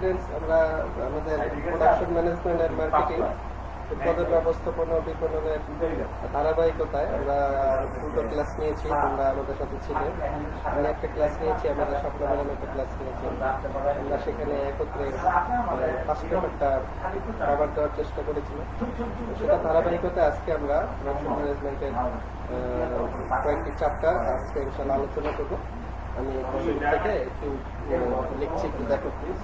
Students আমরা আমাদের production management and marketing উৎপাদন ব্যবস্থাপনা বিপণনের ধারাবাহিকতায় আমরা দুটো ক্লাস নিয়েছি। তোমরা আমাদের সাথে ছিলে। আমি একটা ক্লাস নিয়েছি, আমাদের স্বপ্ন ম্যাডাম একটা ক্লাস নিয়েছি। আমরা সেখানে একত্রে ফার্স্ট পেপারটা কভার দেওয়ার চেষ্টা করেছিলাম। সেটা ধারাবাহিকতায় আজকে আমরা প্রোডাকশন ম্যানেজমেন্টের কয়েকটি চ্যাপ্টার আজকে ইনশাআল্লাহ আলোচনা করবো। আমি থেকে একটু লিখছি, একটু দেখো প্লিজ।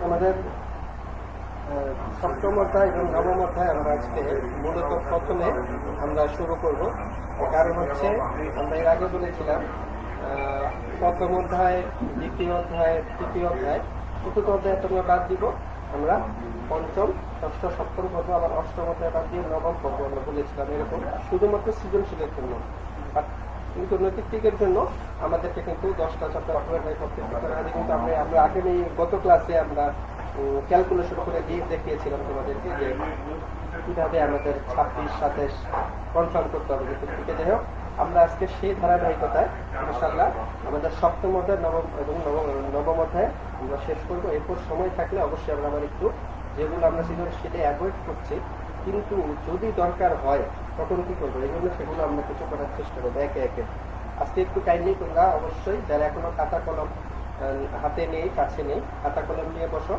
আমাদের সপ্তম অধ্যায় এবং নবম অধ্যায় আমরা আজকে মূলত প্রথমে আমরা শুরু করব। কারণ হচ্ছে আমরা এর আগে বলেছিলাম প্রথম অধ্যায়, দ্বিতীয় অধ্যায়, তৃতীয় অধ্যায়, চতুর্থ অধ্যায় তোমরা বাদ দিব, আমরা পঞ্চম, ষষ্ঠ, সপ্তম পর্ব, আবার অষ্টম অধ্যায় বাদ দিয়ে নবম পর্ব আমরা বলেছিলাম। এরকম শুধুমাত্র সৃজনশীলের জন্য। কিন্তু নৈতিকের জন্য আমাদেরকে কিন্তু 10টা চ্যাপ্টার অটোমেটিক করতে হবে। কিন্তু আমরা আগে গত ক্লাসে আমরা ক্যালকুলেশন করে দিয়ে দেখিয়েছিলাম তোমাদেরকে যে কিভাবে আমাদের 26, 27 কনফার্ম করতে হবে। কিন্তু যাই হোক, আমরা আজকে সেই ধারাবাহিকতায় ইনশাআল্লাহ আমাদের সপ্তম অধ্যায়, নবম এবং নবম অধ্যায় আমরা শেষ করবো। এরপর সময় থাকলে অবশ্যই আমরা আবার একটু যেগুলো আমরা সৃজনশীলে অ্যাভয়েড করছি, কিন্তু যদি দরকার হয় তখন কি করবো, এই জন্য সেগুলো আমরা কিছু করার চেষ্টা করবো একে একে। আজকে একটু কাইন্ডলি তোমরা অবশ্যই যারা এখনো খাতা কলম হাতে নেই, কাছে নেই, খাতা কলম নিয়ে বসো।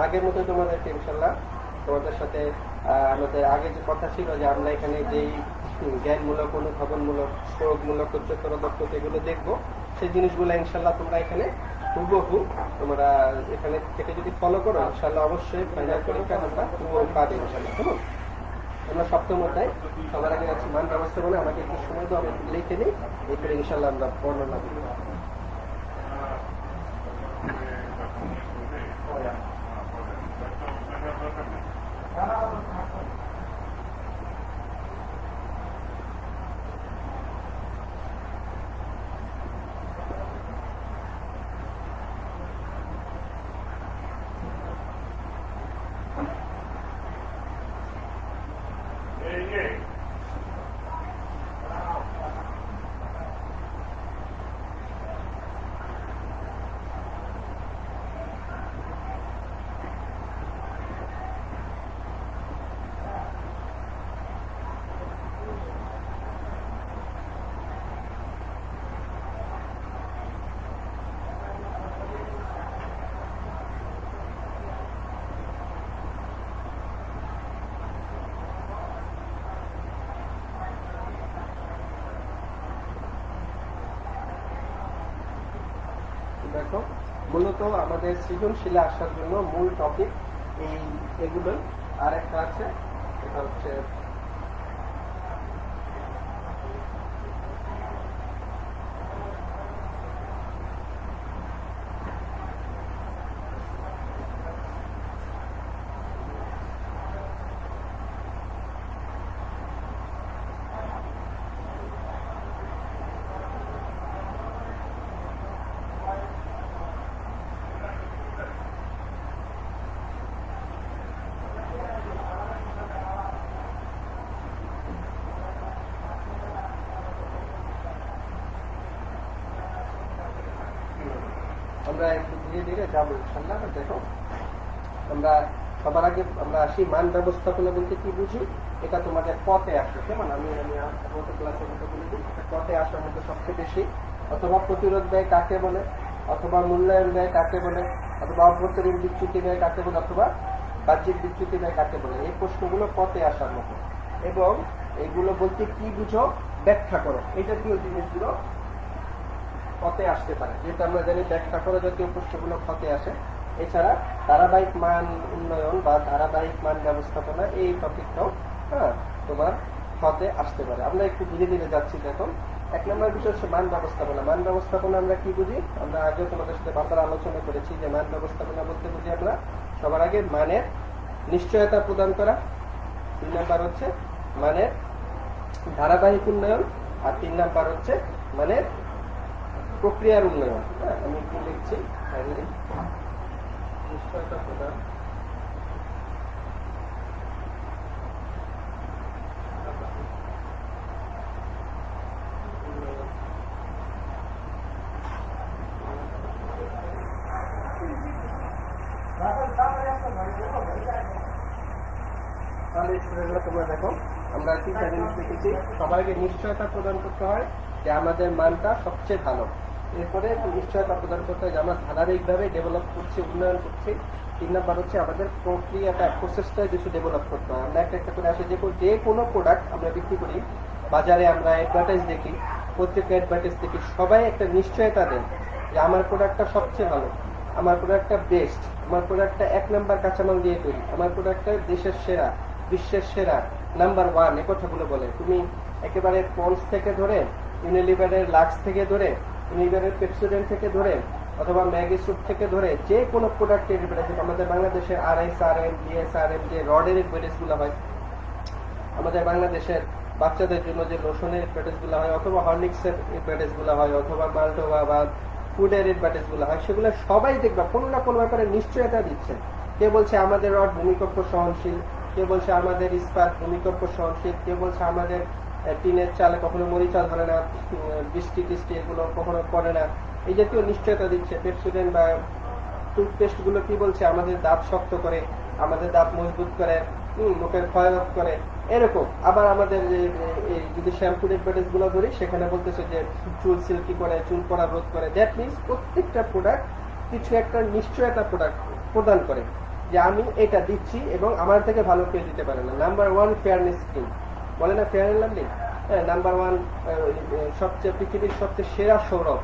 আগের মতো তোমাদেরকে ইনশাল্লাহ তোমাদের সাথে আমাদের আগে যে কথা ছিল যে আমরা এখানে যেই জ্ঞানমূলক, অনুধাবনমূলক, প্রয়োগমূলক, উচ্চতর দক্ষতা এগুলো দেখবো, সেই জিনিসগুলো ইনশাল্লাহ তোমরা এখানে হুবহু তোমরা এখানে থেকে যদি ফলো করো ইনশাল্লাহ অবশ্যই ফাইনাল পরীক্ষা তোমরা পাবে ইনশাল্লাহ। কেমন? আমরা সপ্তম অধ্যায় সবার আগে আছি মান ব্যবস্থাপনা। আমাকে একটু সময় দাও, আমি লিখে নিই, এরপরে ইনশাল্লাহ আমরা বর্ণনা দিব। দেখো, মূলত আমাদের সৃজনশীলে আসার জন্য মূল টপিক এগুলোই। আর একটা আছে, এটা হচ্ছে আমরা একটু ধীরে ধীরে যাবো ইনশাআল্লাহ। দেখো, আমরা সবার আগে আমরা আসি মান ব্যবস্থাপনা বলতে কি বুঝি, এটা তোমাদের পথে আসে। কেমন? আমি গত ক্লাসের মতো বলে দিই, পথে আসার মধ্যে সবচেয়ে বেশি অথবা প্রতিরোধ ব্যয় কাকে বলে, অথবা মূল্যায়ন ব্যয় কাকে বলে, অথবা অভ্যন্তরীণ বিচ্যুতি ব্যয় কাকে বলে, অথবা বাহ্যিক বিচ্যুতি ব্যয় কাকে বলে, এই প্রশ্নগুলো পথে আসার মতো। এবং এইগুলো বলতে কি বুঝো ব্যাখ্যা করো, এই জাতীয় জিনিসগুলো পথে আসতে পারে। যেহেতু আমরা জানি ব্যাখ্যা করা জাতীয় প্রশ্নগুলো পথে আসে, এছাড়া ধারাবাহিক মান উন্নয়ন বা ধারাবাহিক মান ব্যবস্থাপনা এই টপিকটাও হ্যাঁ তোমার হতে আসতে পারে। আমরা একটু ধীরে ধীরে যাচ্ছি। দেখো 1 নম্বর বিষয় হচ্ছে মান ব্যবস্থাপনা। মান ব্যবস্থাপনা আমরা কি বুঝি? আমরা আগে তোমাদের সাথে বারবার আলোচনা করেছি যে মান ব্যবস্থাপনা বলতে বুঝি আমরা সবার আগে মানের নিশ্চয়তা প্রদান করা, 2 নাম্বার হচ্ছে মানের ধারাবাহিক উন্নয়ন, আর 3 নাম্বার হচ্ছে মানের প্রক্রিয়ার উন্নয়ন। হ্যাঁ, আমি কি লিখছি? নিশ্চয়তা প্রদান, তাহলে স্টুডেন্টরা তোমরা দেখো আমরা তিনটা জিনিস লিখেছি। সবাইকে নিশ্চয়তা প্রদান করতে হয় যে আমাদের মানটা সবচেয়ে ভালো। এরপরে নিশ্চয়তা প্রদান করতে হয় যে আমরা ধারাবাহিকভাবে ডেভেলপ করছি, উন্নয়ন করছি। 3 নাম্বার হচ্ছে আমাদের প্রক্রিয়াটা, প্রসেসটা কিছু ডেভেলপ করতে হয়। আমরা একটা একটা করে আসে যে কোনো প্রোডাক্ট আমরা বিক্রি করি, বাজারে আমরা অ্যাডভার্টাইজ দেখি, প্রত্যেকটা অ্যাডভার্টাইজ দেখি, সবাই একটা নিশ্চয়তা দেন যে আমার প্রোডাক্টটা সবচেয়ে ভালো, আমার প্রোডাক্টটা বেস্ট, আমার প্রোডাক্টটা 1 নাম্বার কাঁচামাল দিয়ে তৈরি, আমার প্রোডাক্টটা দেশের সেরা, বিশ্বের সেরা, নাম্বার 1, এই কথাগুলো বলে। তুমি একেবারে পলস থেকে ধরে, ইউনিলিভারের লাক্স থেকে ধরে, ইউনিলিভারের পেপসোডেন্ট থেকে ধরে, অথবা ম্যাগি স্যুপ থেকে ধরে যে কোনো প্রোডাক্টের অ্যাডভার্টাইজ, আমাদের বাংলাদেশের RSRM, DSRM যে রডের অ্যাডভার্টাইজগুলো হয়, আমাদের বাংলাদেশের বাচ্চাদের জন্য যে লোশনের অ্যাডভার্টাইজগুলো হয়, অথবা হরলিক্সের অ্যাডভার্টাইজগুলো হয়, অথবা মাল্টোভা বা ফুডের অ্যাডভার্টাইজগুলো হয়, সেগুলো সবাই দেখবা কোনো না কোনো ব্যাপারে নিশ্চয়তা দিচ্ছে। কে বলছে আমাদের রড ভূমিকম্প সহনশীল, কে বলছে আমাদের ইস্পাত ভূমিকম্প সহনশীল, কে বলছে আমাদের টিনের চালে কখনো মরিচা ধরে না, বৃষ্টি টিষ্টি এগুলো কখনো পড়ে না, এই জাতীয় নিশ্চয়তা দিচ্ছে। পেপসোডেন্ট বা টুথপেস্ট গুলো কি বলছে আমাদের দাঁত শক্ত করে, আমাদের দাঁত মজবুত করে, মুখের ক্ষয় রোধ করে, এরকম। আবার আমাদের যদি শ্যাম্পুর অ্যাডভার্টাইজ গুলো ধরি, সেখানে বলতেছে যে চুল সিল্কি করে, চুল পড়া রোধ করে। দ্যাট মিনস প্রত্যেকটা প্রোডাক্ট কিছু একটা নিশ্চয়তা প্রোডাক্ট প্রদান করে যে আমি এটা দিচ্ছি এবং আমার থেকে ভালো কেউ দিতে পারে না। নাম্বার 1 ফেয়ারনেস স্কিম বলে না, ফেয়ার এন্ড লাভলি, হ্যাঁ, নাম্বার 1 সবচেয়ে পৃথিবীর সবচেয়ে সেরা সৌরভ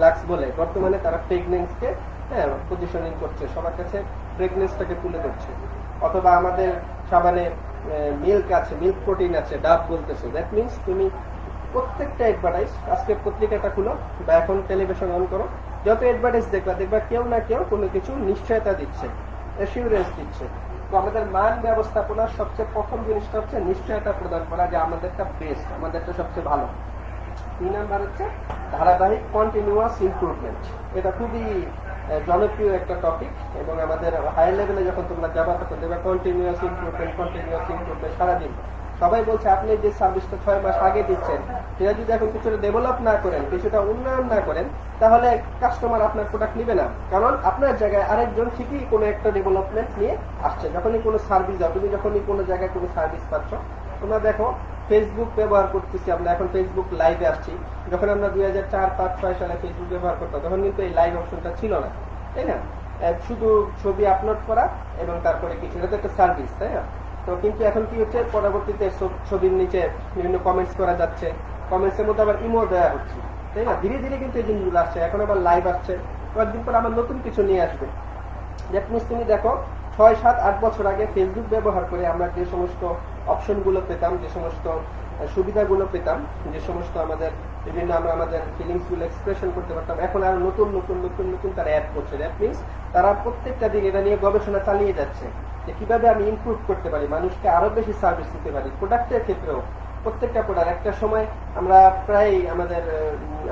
লাক্স বলে। বর্তমানে তারা প্রেগনেন্সকে হ্যাঁ পজিশনিং করছে, সবার কাছে প্রেগনেন্সটাকে তুলে ধরছে। অথবা আমাদের সাবানে মিল্ক আছে, মিল্ক প্রোটিন আছে, ডাব বলতেছে। দ্যাট মিনস তুমি প্রত্যেকটা অ্যাডভার্টাইজ, আজকে পত্রিকাটা খুলো বা এখন টেলিভিশন অন করো, যত অ্যাডভার্টাইজ দেখবা কেউ না কেউ কোনো কিছু নিশ্চয়তা দিচ্ছে, অ্যাসিউরেন্স দিচ্ছে। তো আমাদের মান ব্যবস্থাপনার সবচেয়ে প্রথম জিনিসটা হচ্ছে নিশ্চয়তা প্রদান করা যে আমাদেরটা বেস্ট, আমাদেরটা সবচেয়ে ভালো। 3 নাম্বার হচ্ছে ধারাবাহিক কন্টিনিউয়াস ইমপ্রুভমেন্ট। এটা খুবই জনপ্রিয় একটা টপিক এবং আমাদের হাই লেভেলে যখন তোমরা যাবা তখন দেখবে কন্টিনিউয়াস ইমপ্রুভমেন্ট সারাদিন। সবাই বলছে আপনি যে সার্ভিসটা 6 মাস আগে দিচ্ছেন, সেটা যদি এখন কিছুটা ডেভেলপ না করেন, কিছুটা উন্নয়ন না করেন, তাহলে কাস্টমার আপনার প্রোডাক্ট নিবে না। কারণ আপনার জায়গায় আরেকজন ঠিকই কোনো একটা ডেভেলপমেন্ট নিয়ে আসছে। যখনই কোনো সার্ভিস দাও, তুমি যখনই কোনো জায়গায় কোনো সার্ভিস পাচ্ছ, তোমরা দেখো ফেসবুক ব্যবহার করতেছি আমরা, এখন ফেসবুক লাইভে আসছি। যখন আমরা 2004, 5, 6 সালে ফেসবুক ব্যবহার করতাম, তখন কিন্তু এই লাইভ অপশনটা ছিল না, তাই না? শুধু ছবি আপলোড করা এবং তারপরে কিছু, এটা তো একটা সার্ভিস, তাই না? তো কিন্তু এখন কি হচ্ছে, পরবর্তীতে ছবির নিচে বিভিন্ন কমেন্টস করা যাচ্ছে, কমেন্টসের মধ্যে আবার ইমো দেওয়া হচ্ছে, তাই না? ধীরে ধীরে কিন্তু এই জিনিসগুলো আসছে। এখন আবার লাইভ আসছে, কয়েকদিন পর আবার নতুন কিছু নিয়ে আসবে। দ্যাট মিনস তুমি দেখো 6, 7, 8 বছর আগে ফেসবুক ব্যবহার করে আমরা যে সমস্ত অপশনগুলো পেতাম, যে সমস্ত সুবিধাগুলো পেতাম, যে সমস্ত আমাদের বিভিন্ন আমরা আমাদের ফিলিংস গুলো এক্সপ্রেশন করতে পারতাম, এখন আরো নতুন নতুন নতুন নতুন তারা অ্যাড করছে। দ্যাট মিনস তারা প্রত্যেকটা দিন এটা নিয়ে গবেষণা চালিয়ে যাচ্ছে যে কিভাবে আমি ইমপ্রুভ করতে পারি, মানুষকে আরো বেশি সার্ভিস দিতে পারি। প্রোডাক্টের ক্ষেত্রেও প্রত্যেকটা প্রোডাক্ট, একটা সময় আমরা প্রায়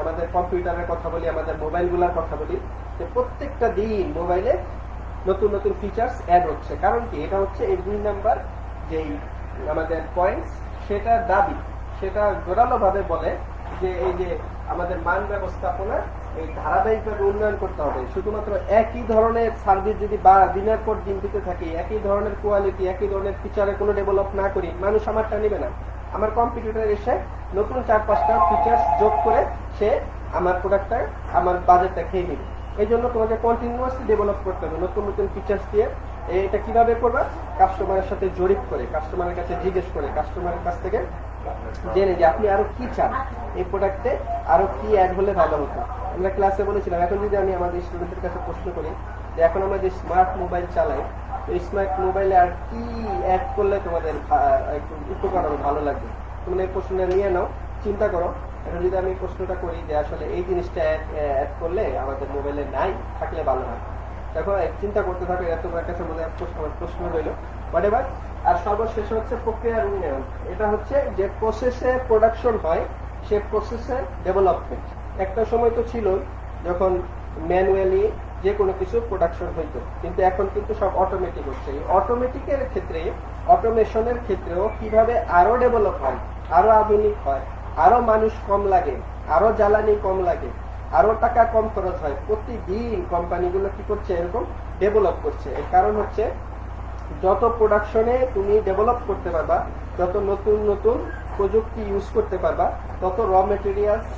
আমাদের কম্পিউটারের কথা বলি, আমাদের মোবাইলগুলোর কথা বলি, যে প্রত্যেকটা দিন মোবাইলে নতুন নতুন ফিচার্স অ্যাড হচ্ছে। কারণ কি, এটা হচ্ছে এই 2 নাম্বার যেই আমাদের পয়েন্টস, সেটা দাবি, সেটা জোরালো ভাবে বলে যে এই যে আমাদের মান ব্যবস্থাপনা এই ধারাবাহিকভাবে উন্নয়ন করতে হবে। শুধুমাত্র একই ধরনের সার্ভিস যদি দিনের পর দিন দিতে থাকি, একই ধরনের কোয়ালিটি, একই ধরনের ফিচারে কোনো ডেভেলপ না করি, মানুষ আমারটা নেবে না। আমার কম্পিউটারে এসে নতুন 4-5টা ফিচার্স যোগ করে সে আমার প্রোডাক্টটা, আমার বাজেটটা খেয়ে নেবে। এই জন্য তোমাকে কন্টিনিউয়াসলি ডেভেলপ করতে হবে নতুন নতুন ফিচার্স দিয়ে। এটা কিভাবে করবা? কাস্টমারের সাথে জরিপ করে, কাস্টমারের কাছে জিজ্ঞেস করে, কাস্টমারের কাছ থেকে জেনে যে আপনি আরো কি চান, এই প্রোডাক্টে আরো কি অ্যাড হলে ভালো হতো। আমরা ক্লাসে বলেছিলাম, এখন যদি আমি আমাদের স্টুডেন্টদের কাছে প্রশ্ন করি যে যে এখন আমরা যে স্মার্ট মোবাইল চালাই, তো স্মার্ট মোবাইলে আর কি অ্যাড করলে তোমাদের একটু উপকার হবে, ভালো লাগবে? তোমরা এই প্রশ্নটা নিয়ে নাও, চিন্তা করো। এখন যদি আমি প্রশ্নটা করি যে আসলে এই জিনিসটা অ্যাড করলে আমাদের মোবাইলে নাই, থাকলে ভালো হয়, দেখো চিন্তা করতে থাকো, এত তোমার কাছে মনে হয় প্রশ্ন রইল হোয়াট এভার। আর সর্বশেষ হচ্ছে প্রক্রিয়ার উন্নয়ন। এটা হচ্ছে যে প্রসেসে প্রোডাকশন হয়, সে প্রসেসে ডেভেলপমেন্ট। একটা সময় তো ছিল যখন ম্যানুয়ালি যে কোনো কিছু প্রোডাকশন হইতো, কিন্তু এখন কিন্তু সব অটোমেটিক হচ্ছে। এই অটোমেটিকের ক্ষেত্রে, অটোমেশনের ক্ষেত্রেও কিভাবে আরো ডেভেলপ হয়, আরো আধুনিক হয়, আরো মানুষ কম লাগে, আরো জ্বালানি কম লাগে, আরো টাকা কম খরচ হয়, প্রতিদিন কোম্পানিগুলো কি করছে, এরকম ডেভেলপ করছে। এর কারণ হচ্ছে যত প্রোডাকশনে তুমি ডেভেলপ করতে পারবা, যত নতুন নতুন প্রযুক্তি ইউজ করতে পারবা, তত র মেটেরিয়ালস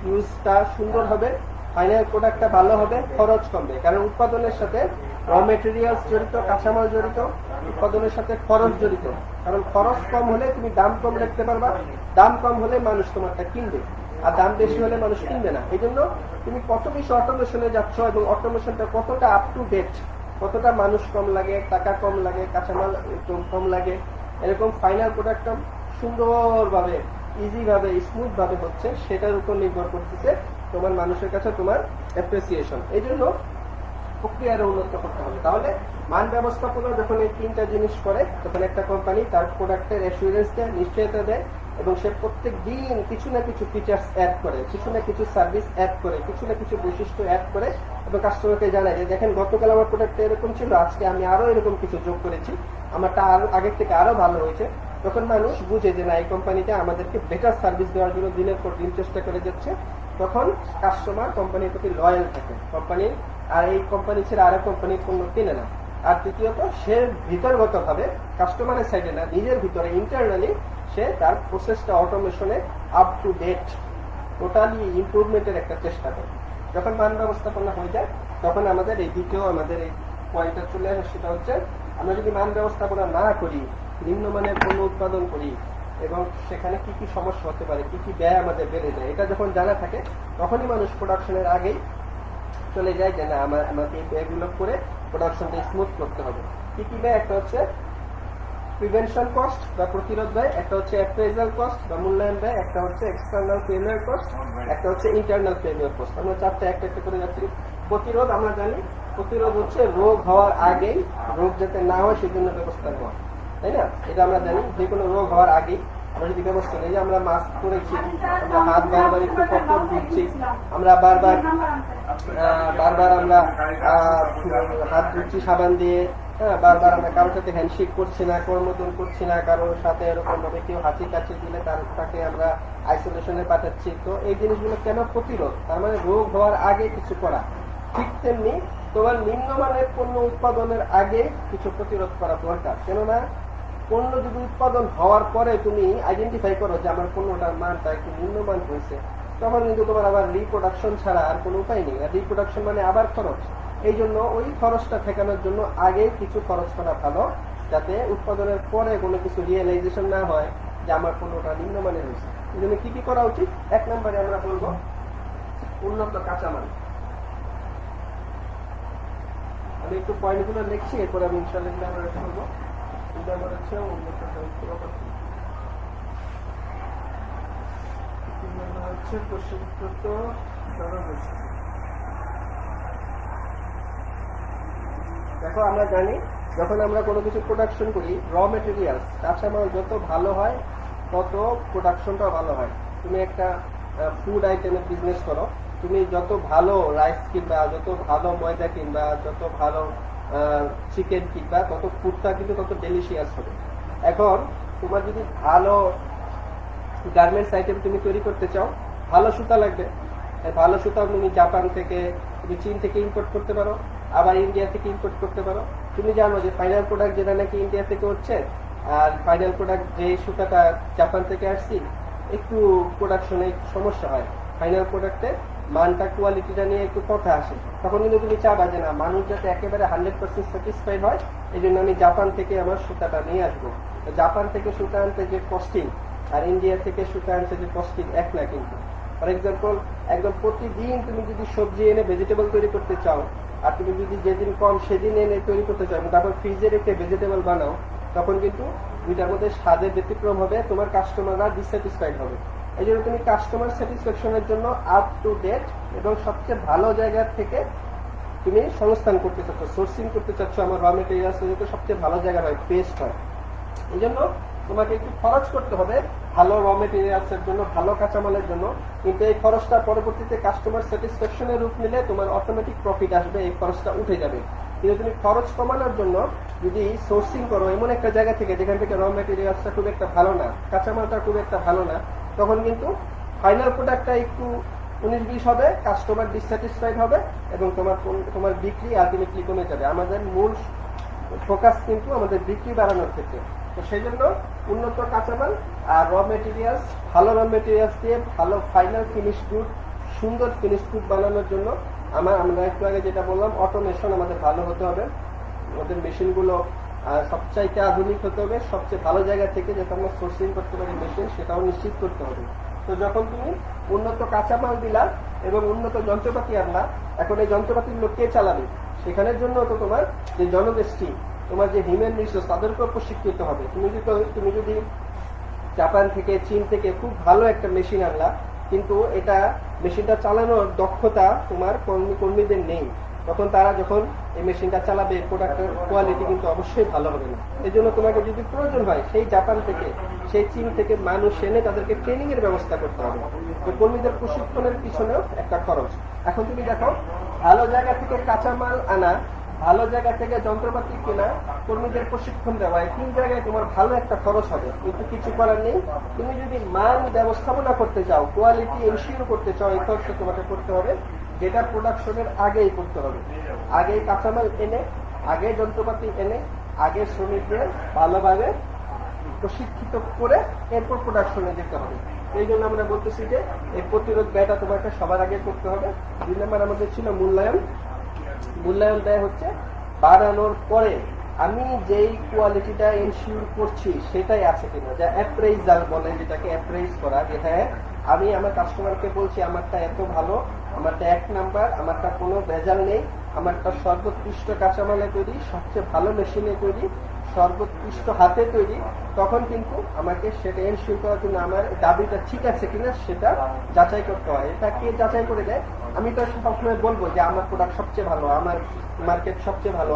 ইউজটা সুন্দর হবে, ফাইনাল প্রোডাক্টটা ভালো হবে, খরচ কমবে। কারণ উৎপাদনের সাথে র মেটেরিয়ালস জড়িত, কাঁচামাল জড়িত, উৎপাদনের সাথে খরচ জড়িত। কারণ খরচ কম হলে তুমি দাম কম রাখতে পারবা, দাম কম হলে মানুষ তোমারটা কিনবে, আর দাম বেশি হলে মানুষ কিনবে না। এই জন্য তুমি কত বেশি অটোমেশনে যাচ্ছ এবং অটোমেশনটা কতটা আপ টু ডেট, কতটা মানুষ কম লাগে, টাকা কম লাগে, কাঁচামাল কম লাগে, এরকম ফাইনাল প্রোডাক্টটা সুন্দরভাবে, ইজি ভাবে, স্মুথ ভাবে হচ্ছে, সেটার উপর নির্ভর করতেছে তোমার মানুষের কাছে তোমার অ্যাপ্রিসিয়েশন। এই জন্য প্রক্রিয়ার উন্নত করতে হবে। তাহলে মান ব্যবস্থাপনা যখন এই তিনটা জিনিস করে, তখন একটা কোম্পানি তার প্রোডাক্টের অ্যাসুরেন্স দেয়, নিশ্চয়তা দেয়, এবং সে প্রত্যেক দিন কিছু না কিছু ফিচার্স অ্যাড করে, কিছু না কিছু সার্ভিস অ্যাড করে, কিছু না কিছু বৈশিষ্ট্য অ্যাড করে, এবং কাস্টমারকে জানায় যে দেখেন গতকাল আমার প্রোডাক্টটা এরকম ছিল, আজকে আমি আরো এরকম কিছু যোগ করেছি, আমারটা আরো আগের থেকে আরো ভালো হয়েছে। তখন মানুষ বুঝে যে না, এই কোম্পানিটা আমাদেরকে বেটার সার্ভিস দেওয়ার জন্য দিনের পর দিন চেষ্টা করে যাচ্ছে। তখন কাস্টমার কোম্পানির প্রতি লয়াল থাকে, কোম্পানি আর এই কোম্পানি ছেড়ে আরেক কোম্পানির পণ্য কিনে না। আর তৃতীয়ত, সে ভিতরগত ভাবে, কাস্টমারের সাইডে না, নিজের ভিতরে ইন্টারনালি সে তার প্রসেসটা অটোমেশনে আপ টু ডেট, টোটালি ইমপ্রুভমেন্টের একটা চেষ্টা করে। যখন মান ব্যবস্থাপনা হয়ে যায়, তখন আমাদের এই দ্বিতীয় আমাদের এই পয়েন্টটা চলে আসে, সেটা হচ্ছে আমরা যদি মান ব্যবস্থাপনা না করি, নিম্নমানের পণ্য উৎপাদন করি, এবং সেখানে কি কি সমস্যা হতে পারে, কি কি ব্যয় আমাদের বেড়ে যায়, এটা যখন জানা থাকে, তখনই মানুষ প্রোডাকশনের আগেই চলে যায় যে না, আমাকে এই ব্যয়গুলো করে প্রোডাকশনটা স্মুথ করতে হবে। কি কি ব্যয়? একটা হচ্ছে প্রিভেনশন কস্ট বা প্রতিরোধ ব্যয়, একটা হচ্ছে অ্যাপ্রেজাল কস্ট বা মূল্যায়ন ব্যয়, একটা হচ্ছে এক্সটার্নাল ফেলিওর কস্ট, একটা হচ্ছে ইন্টারনাল ফেলিওর কস্ট। আমরা চারটা একটা একটা করে যাচ্ছি। প্রতিরোধ আমরা জানি, প্রতিরোধ হচ্ছে রোগ হওয়ার আগেই, রোগ যাতে না হয় সেজন্য ব্যবস্থা নেওয়া, তাই না? এটা আমরা জানি, যে কোনো রোগ হওয়ার আগেই আমরা যদি ব্যবস্থা নেই, যে আমরা মাস্ক পরেছি, আমরা হাত বারবার একটু কঠোর দিচ্ছি, আমরা বারবার আমরা হাত ধুচ্ছি সাবান দিয়ে, হ্যাঁ, বারবার আমরা কারোর সাথে হ্যান্ডশেক করছি না, কর্মদন করছি না, কারোর সাথে এরকম ভাবে কেউ হাঁচি কাছে দিলে তাকে আমরা আইসোলেশনে পাঠাচ্ছি। তো এই জিনিসগুলো কেন? প্রতিরোধ, তার মানে রোগ হওয়ার আগে কিছু করা। ঠিক তেমনি তোমার নিম্নমানের পণ্য উৎপাদনের আগে কিছু প্রতিরোধ করা দরকার। কেননা পণ্য যদি উৎপাদন হওয়ার পরে তুমি আইডেন্টিফাই করো যে আমার পণ্যটার মানটা একটু নিম্নমান হয়েছে, তখন কিন্তু তোমার আবার রিপ্রোডাকশন ছাড়া আর কোনো উপায় নেই। আর রিপ্রোডাকশন মানে আবার খরচ। এই জন্য ওই খরচটা ঠেকানোর জন্য আগে কিছু খরচ করা ভালো, যাতে উৎপাদনের পরে কোনো কিছু রিয়েলাইজেশন না হয় যে আমার পণ্যটা নিম্নমানের হয়েছে। এই জন্য কি কি করা উচিত? এক নম্বরে আমরা বলবো উন্নত কাঁচামাল। আমি একটু পয়েন্টগুলো লিখছি, এরপরে আমি ইনশাআল্লাহ বলবো। হচ্ছে উন্নত হচ্ছে প্রশিক্ষিত জনগোষ্ঠী। দেখো, আমরা জানি যখন আমরা কোনো কিছু প্রোডাকশন করি, র মেটেরিয়ালস, কাঁচামাল যত ভালো হয় তত প্রোডাকশনটাও ভালো হয়। তুমি একটা ফুড আইটেমের বিজনেস করো, তুমি যত ভালো রাইস কিনবা, যত ভালো ময়দা কিনবা, যত ভালো চিকেন কিনবা, তত ফুডটা কিন্তু তত ডেলিশিয়াস হবে। এখন তোমার যদি ভালো গার্মেন্টস আইটেম তুমি তৈরি করতে চাও, ভালো সুতা লাগবে। ভালো সুতা তুমি জাপান থেকে, তুমি চীন থেকে ইম্পোর্ট করতে পারো, আবার ইন্ডিয়া থেকে ইম্পোর্ট করতে পারো। তুমি জানো যে ফাইনাল প্রোডাক্ট যেটা নাকি ইন্ডিয়া থেকে হচ্ছে, আর ফাইনাল প্রোডাক্ট যে সুতাটা জাপান থেকে আসছি, একটু প্রোডাকশনে সমস্যা হয়। ফাইনাল প্রোডাক্টের মানটা, কোয়ালিটিটা নিয়ে একটু কথা আসে। তখন কিন্তু তুমি চাবা যে না, মানুষ যাতে একেবারে 100% স্যাটিসফাইড হয়, এই জন্য আমি জাপান থেকে আমার সুতাটা নিয়ে আসবো। জাপান থেকে সুতা আনতে যে কস্টিং আর ইন্ডিয়া থেকে সুতা আনতে যে কস্টিং এক না। কিন্তু ফর এক্সাম্পল, একদম প্রতিদিন তুমি যদি সবজি এনে ভেজিটেবল তৈরি করতে চাও, আর তুমি যদি যেদিন কম সেদিন এনে তৈরি করতে চাও তারপর ফ্রিজে রেখে ভেজিটেবল বানাও, তখন কিন্তু দুইটার মধ্যে স্বাদে ব্যতিক্রম হবে, তোমার কাস্টমাররা ডিসস্যাটিসফাইড হবে। এই জন্য তুমি কাস্টমার স্যাটিসফ্যাকশনের জন্য আপ টু ডেট এবং সবচেয়ে ভালো জায়গা থেকে তুমি সংস্থান করতে চাচ্ছ, সোর্সিং করতে চাচ্ছ, আমার র মেটেরিয়ালস যাতে সবচেয়ে ভালো জায়গা হয়, বেস্ট হয়। এই জন্য তোমাকে একটু খরচ করতে হবে ভালো র মেটেরিয়ালস এর জন্য, ভালো কাঁচামালের জন্য, কিন্তু এই খরচটা পরবর্তীতে কাস্টমার স্যাটিসফ্যাকশনের রূপ নিলে তোমার অটোমেটিক প্রফিট আসবে, এই খরচটা উঠে যাবে। কিন্তু তুমি খরচ কমানোর জন্য যদি সোর্সিং করো এমন একটা জায়গা থেকে যেখান থেকে র মেটেরিয়ালসটা খুব একটা ভালো না, কাঁচামালটা খুব একটা ভালো না, তখন কিন্তু ফাইনাল প্রোডাক্টটা একটু 19-20 হবে, কাস্টমার ডিসস্যাটিসফাইড হবে এবং তোমার বিক্রি আলটিমেটলি কমে যাবে। আমাদের মূল ফোকাস কিন্তু আমাদের বিক্রি বাড়ানোর ক্ষেত্রে। তো সেই জন্য উন্নত কাঁচামাল আর র মেটেরিয়ালস, ভালো র মেটেরিয়ালস দিয়ে ভালো ফাইনাল ফিনিশ গুড, সুন্দর ফিনিশ গুড বানানোর জন্য আমরা একটু আগে যেটা বললাম, অটোমেশন আমাদের ভালো হতে হবে, আমাদের মেশিনগুলো সবচাইতে আধুনিক হতে হবে, সবচেয়ে ভালো জায়গা থেকে যাতে আমরা সোর্সিং করতে পারি মেশিন, সেটাও নিশ্চিত করতে হবে। তো যখন তুমি উন্নত কাঁচামাল দিলা এবং উন্নত যন্ত্রপাতি আনলা, এখন এই যন্ত্রপাতিগুলো কে চালাবে? সেখানের জন্য তো তোমার যে জনগোষ্ঠী, তোমার যে হিউম্যান রিসোর্স, তাদেরকেও প্রশিক্ষিত হবে। তুমি যদি জাপান থেকে, চীন থেকে খুব ভালো একটা মেশিন আনলা, কিন্তু এটা মেশিনটা চালানোর দক্ষতা তোমার কর্মীদের নেই, তখন তারা যখন এই মেশিনটা চালাবে প্রোডাক্টের কোয়ালিটি কিন্তু অবশ্যই ভালো হবে না। এই জন্য তোমাকে যদি প্রয়োজন হয় সেই জাপান থেকে, সেই চীন থেকে মানুষ এনে তাদেরকে ট্রেনিং এর ব্যবস্থা করতে হবে। তো কর্মীদের প্রশিক্ষণের পিছনেও একটা খরচ। এখন তুমি দেখো, ভালো জায়গা থেকে কাঁচামাল আনা, ভালো জায়গা থেকে যন্ত্রপাতি কেনা, কর্মীদের প্রশিক্ষণ দেওয়া, এই 3 জায়গায় তোমার ভালো একটা খরচ হবে, কিন্তু কিছু করার নেই। তুমি যদি মান ব্যবস্থাপনা করতে চাও, কোয়ালিটি এনশিওর করতে চাও, এই খরচটা তোমাকে করতে হবে, যেটা প্রোডাকশনের আগেই করতে হবে। আগে কাঁচামাল এনে, আগে যন্ত্রপাতি এনে, আগে শ্রমিকদের ভালোভাবে প্রশিক্ষিত করে এরপর প্রোডাকশনে যেতে হবে। এই জন্য আমরা বলতেছি যে এই প্রতিরোধ ব্যয়টা তোমাকে সবার আগে করতে হবে। 2 নম্বর আমাদের ছিল মূল্যায়ন। মূল্যায়ন দেয় হচ্ছে বানানোর পরে আমি যেই কোয়ালিটিটা এনশিওর করছি সেটাই আছে কিনা, যা অ্যাপ্রেইজাল বলে, যেটাকে অ্যাপ্রেইজ করা, যে হ্যাঁ আমি আমার কাস্টমারকে বলছি আমারটা এত ভালো, আমারটা 1 নাম্বার, আমারটা কোনো ভেজাল নেই, আমারটা সর্বোৎকৃষ্ট কাঁচামালে তৈরি, সবচেয়ে ভালো মেশিনে তৈরি, সর্বোৎকৃষ্ট হাতে তৈরি, তখন কিন্তু আমাকে সেটা এনশিওর করার জন্য আমার দাবিটা ঠিক আছে কিনা সেটা যাচাই করতে হয়। এটা কে যাচাই করে দেয়? আমি তো সবসময় বলবো যে আমার প্রোডাক্ট সবচেয়ে ভালো, আমার মার্কেট সবচেয়ে ভালো,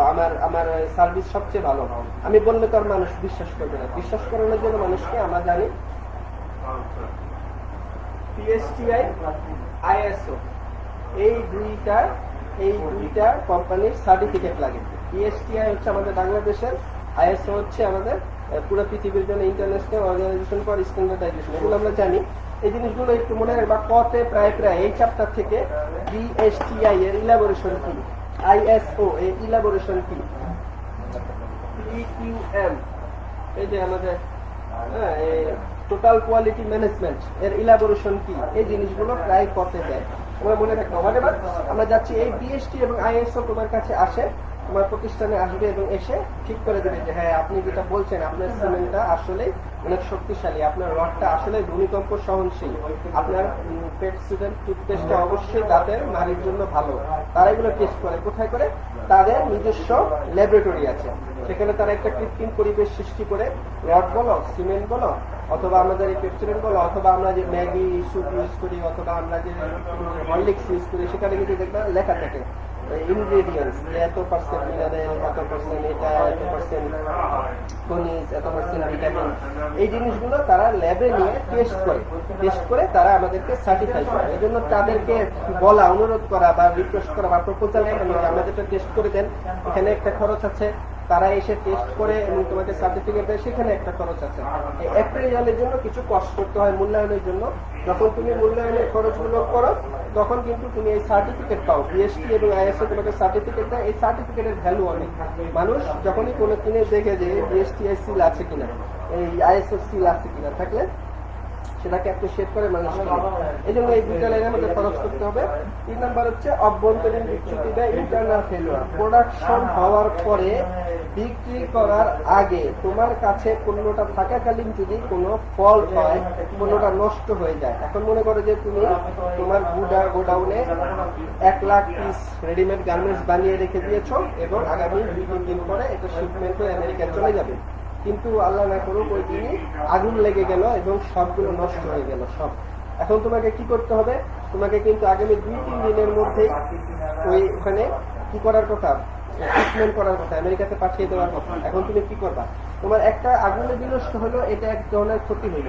আমার সার্ভিস সবচেয়ে ভালো, আমি বললে তো আর মানুষ বিশ্বাস করবে না। বিশ্বাস করানোর জন্য মানুষকে আমরা জানি PSTI, ISO, এই দুইটা কোম্পানির সার্টিফিকেট লাগে। PSTI হচ্ছে আমাদের বাংলাদেশের, ISO হচ্ছে আমাদের পুরো পৃথিবীর জন্য ইন্টারন্যাশনাল অর্গানাইজেশন ফর স্ট্যান্ডার্ডাইজেশন। এগুলো আমরা জানি। এই জিনিসগুলো একটু মনে রাখবা, কতে প্রায় এই চ্যাপ্টার থেকে PSTI এর ইলাবোরেশন কি, ISO এর ইলাবোরেশন কি, PQM এই যে আমাদের টোটাল কোয়ালিটি ম্যানেজমেন্ট এর ইলাবোরেশন কি, এই জিনিসগুলো প্রায় করতে দেয়। তোমরা মনে রাখো, আমরা যাচ্ছি এই BST এবং ISO তোমার কাছে আসে, তোমার প্রতিষ্ঠানে আসবে এবং এসে ঠিক করে দেবে যে হ্যাঁ আপনি যেটা বলছেন আপনার সিমেন্টটা আসলে অনেক শক্তিশালী, আপনার রডটা আসলে ভূমিকম্প সহনশীল, আপনার পেটসিডেন্ট টুথপেস্টটা অবশ্যই দাঁতের নারীর জন্য ভালো। তারা এগুলো টেস্ট করে, কোথায় করে? তাদের নিজস্ব ল্যাবরেটরি আছে, সেখানে তারা একটা কৃত্রিম পরিবেশ সৃষ্টি করে, রড বলো, সিমেন্ট বলো, অথবা আমাদের এই পেপসিডেন্ট বলো, অথবা আমরা যে ম্যাগি স্যুপ ইউজ করি, অথবা আমরা যে হরলিক্স ইউজ করি, সেখানে কিন্তু দেখবে লেখা থাকে ইনগ্রেডিয়েন্টস, এত পার্সেন্ট মিনারেল, এত পার্সেন্ট এটা, এত পার্সেন্ট খনিজ, এত পার্সেন্ট ভিটামিন। এই জিনিসগুলো তারা ল্যাবে নিয়ে টেস্ট করে তারা আমাদেরকে সার্টিফাই করে। এই জন্য তাদেরকে বলা, অনুরোধ করা বা রিকোয়েস্ট করা বা প্রপোজাল করা, আমাদেরটা টেস্ট করে দেন, এখানে একটা খরচ আছে। তারা এসে টেস্ট করে এবং তোমাকে সার্টিফিকেট দেয়, সেখানে একটা খরচ আছে। এই অ্যাপ্রেজালের জন্য কিছু কষ্ট করতে হয় মূল্যায়নের জন্য। যখন তুমি মূল্যায়নের খরচগুলো করো তখন কিন্তু তুমি এই সার্টিফিকেট পাও। BST এবং ISO তোমাকে সার্টিফিকেট দেয়, এই সার্টিফিকেটের ভ্যালু অনেক। মানুষ যখনই কোনো কিনে দেখে যে BSTI সিল আছে কিনা, এই ISO সিল আছে কিনা, থাকলে সেটাকে অ্যাপ্রিসিয়েট করে মানুষ। এই জন্য এই দুইটা লাইনে আমাদের খরচ করতে হবে। 3 নাম্বার হচ্ছে অভ্যন্তরীণ বিচ্যুতি বা ইন্টারনাল ফেলিওর। প্রোডাকশন হওয়ার পরে বিক্রি করার আগে তোমার কাছে পণ্যটা থাকাকালীন যদি কোনো ফল্ট হয়, পণ্যটা নষ্ট হয়ে যায়। এখন মনে করো যে তুমি তোমার গোডাউনে 1 লাখ পিস রেডিমেড গার্মেন্টস বানিয়ে রেখে দিয়েছো এবং আগামী 2-3 দিন পরে এটা শিপমেন্ট হয়ে আমেরিকা চলে যাবে, কিন্তু আল্লাহ না করুক ওই দিনই আগুন লেগে গেল এবং সবগুলো নষ্ট হয়ে গেল সব। এখন তোমাকে কি করতে হবে? তোমাকে কিন্তু আগামী 2-3 দিনের মধ্যেই ওখানে কি করার কথা, ট্রিটমেন্ট করার কথা, আমেরিকাতে পাঠিয়ে দেওয়ার কথা। এখন তুমি কি করবা? তোমার একটা আগুনে বিনষ্ট হলো, এটা এক ধরনের ক্ষতি হইল।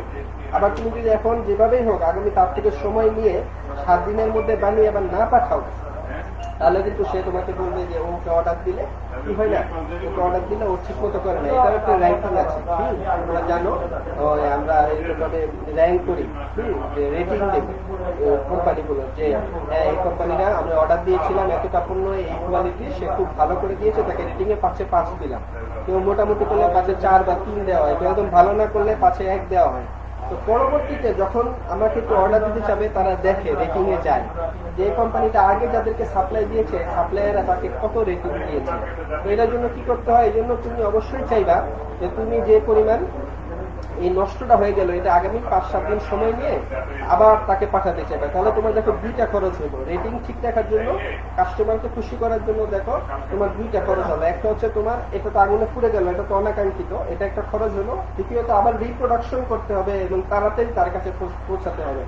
আবার তুমি যদি এখন যেভাবেই হোক আগামী তার থেকে সময় নিয়ে 7 দিনের মধ্যে বানিয়ে আবার না পাঠাও, তাহলে কিন্তু সে তোমাকে বলবে যে ওকে অর্ডার দিলে কি হয় না, ওকে অর্ডার দিলে ও ঠিক মতো করে না। এটার একটা র্যাঙ্কিং আছে, তোমরা জানো আমরা এইভাবে র্যাঙ্ক করি, রেটিং দেব কোম্পানিগুলো, যে এই কোম্পানিরা আমরা অর্ডার দিয়েছিলাম এতটা পণ্য এই কোয়ালিটি, সে খুব ভালো করে দিয়েছে, তাকে রেটিং এ 5-এ 5 দিলাম। কেউ মোটামুটি করলে 5-এ 4 বা 3 দেওয়া হয়, কেউ একদম ভালো না করলে 5-এ 1 দেওয়া হয়। তো পরবর্তীতে যখন আমাকে একটু অর্ডার দিতে চাবে, তারা দেখে রেটিং এ যায় যে কোম্পানিটা আগে যাদেরকে সাপ্লাই দিয়েছে সাপ্লাইয়াররা তাকে কত রেটিং দিয়েছে। তো এটার জন্য কি করতে হয়? এই জন্য তুমি অবশ্যই চাইবা যে তুমি যে পরিমাণ এই নষ্টটা হয়ে গেল এটা আগামী 5-7 দিন সময় নিয়ে আবার তাকে পাঠাতে চাইবে। তাহলে তোমার দেখো 2টা খরচ হইব, রেটিং ঠিক রাখার জন্য, কাস্টমারকে খুশি করার জন্য। দেখো তোমার 2টা খরচ হবে। একটা হচ্ছে তোমার এটা তো আগুনে পুড়ে গেল, এটা তো অনাকাঙ্ক্ষিত, এটা একটা খরচ হলো। দ্বিতীয়ত আবার রিপ্রোডাকশন করতে হবে এবং তাড়াতাড়ি তার কাছে পৌঁছাতে হবে।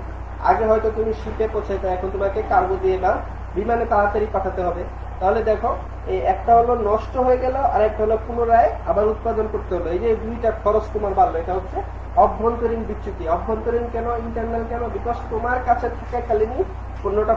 আগে হয়তো তুমি শিপে পৌঁছাইতে, এখন তোমাকে কার্গো দিয়ে বা বিমানে তাড়াতাড়ি পাঠাতে হবে। তাহলে দেখো এই একটা হলো নষ্ট হয়ে গেল, আর একটা হলো পুনরায় আবার উৎপাদন করতে হলো। এই যে 2টা খরচ তোমার বাড়লো, এটা হচ্ছে অভ্যন্তরীণ বিচ্যুতি। অভ্যন্তরীণ কেন, ইন্টারনাল কেন? বিকজ তোমার কাছে থাকাকালীনই পণ্যটা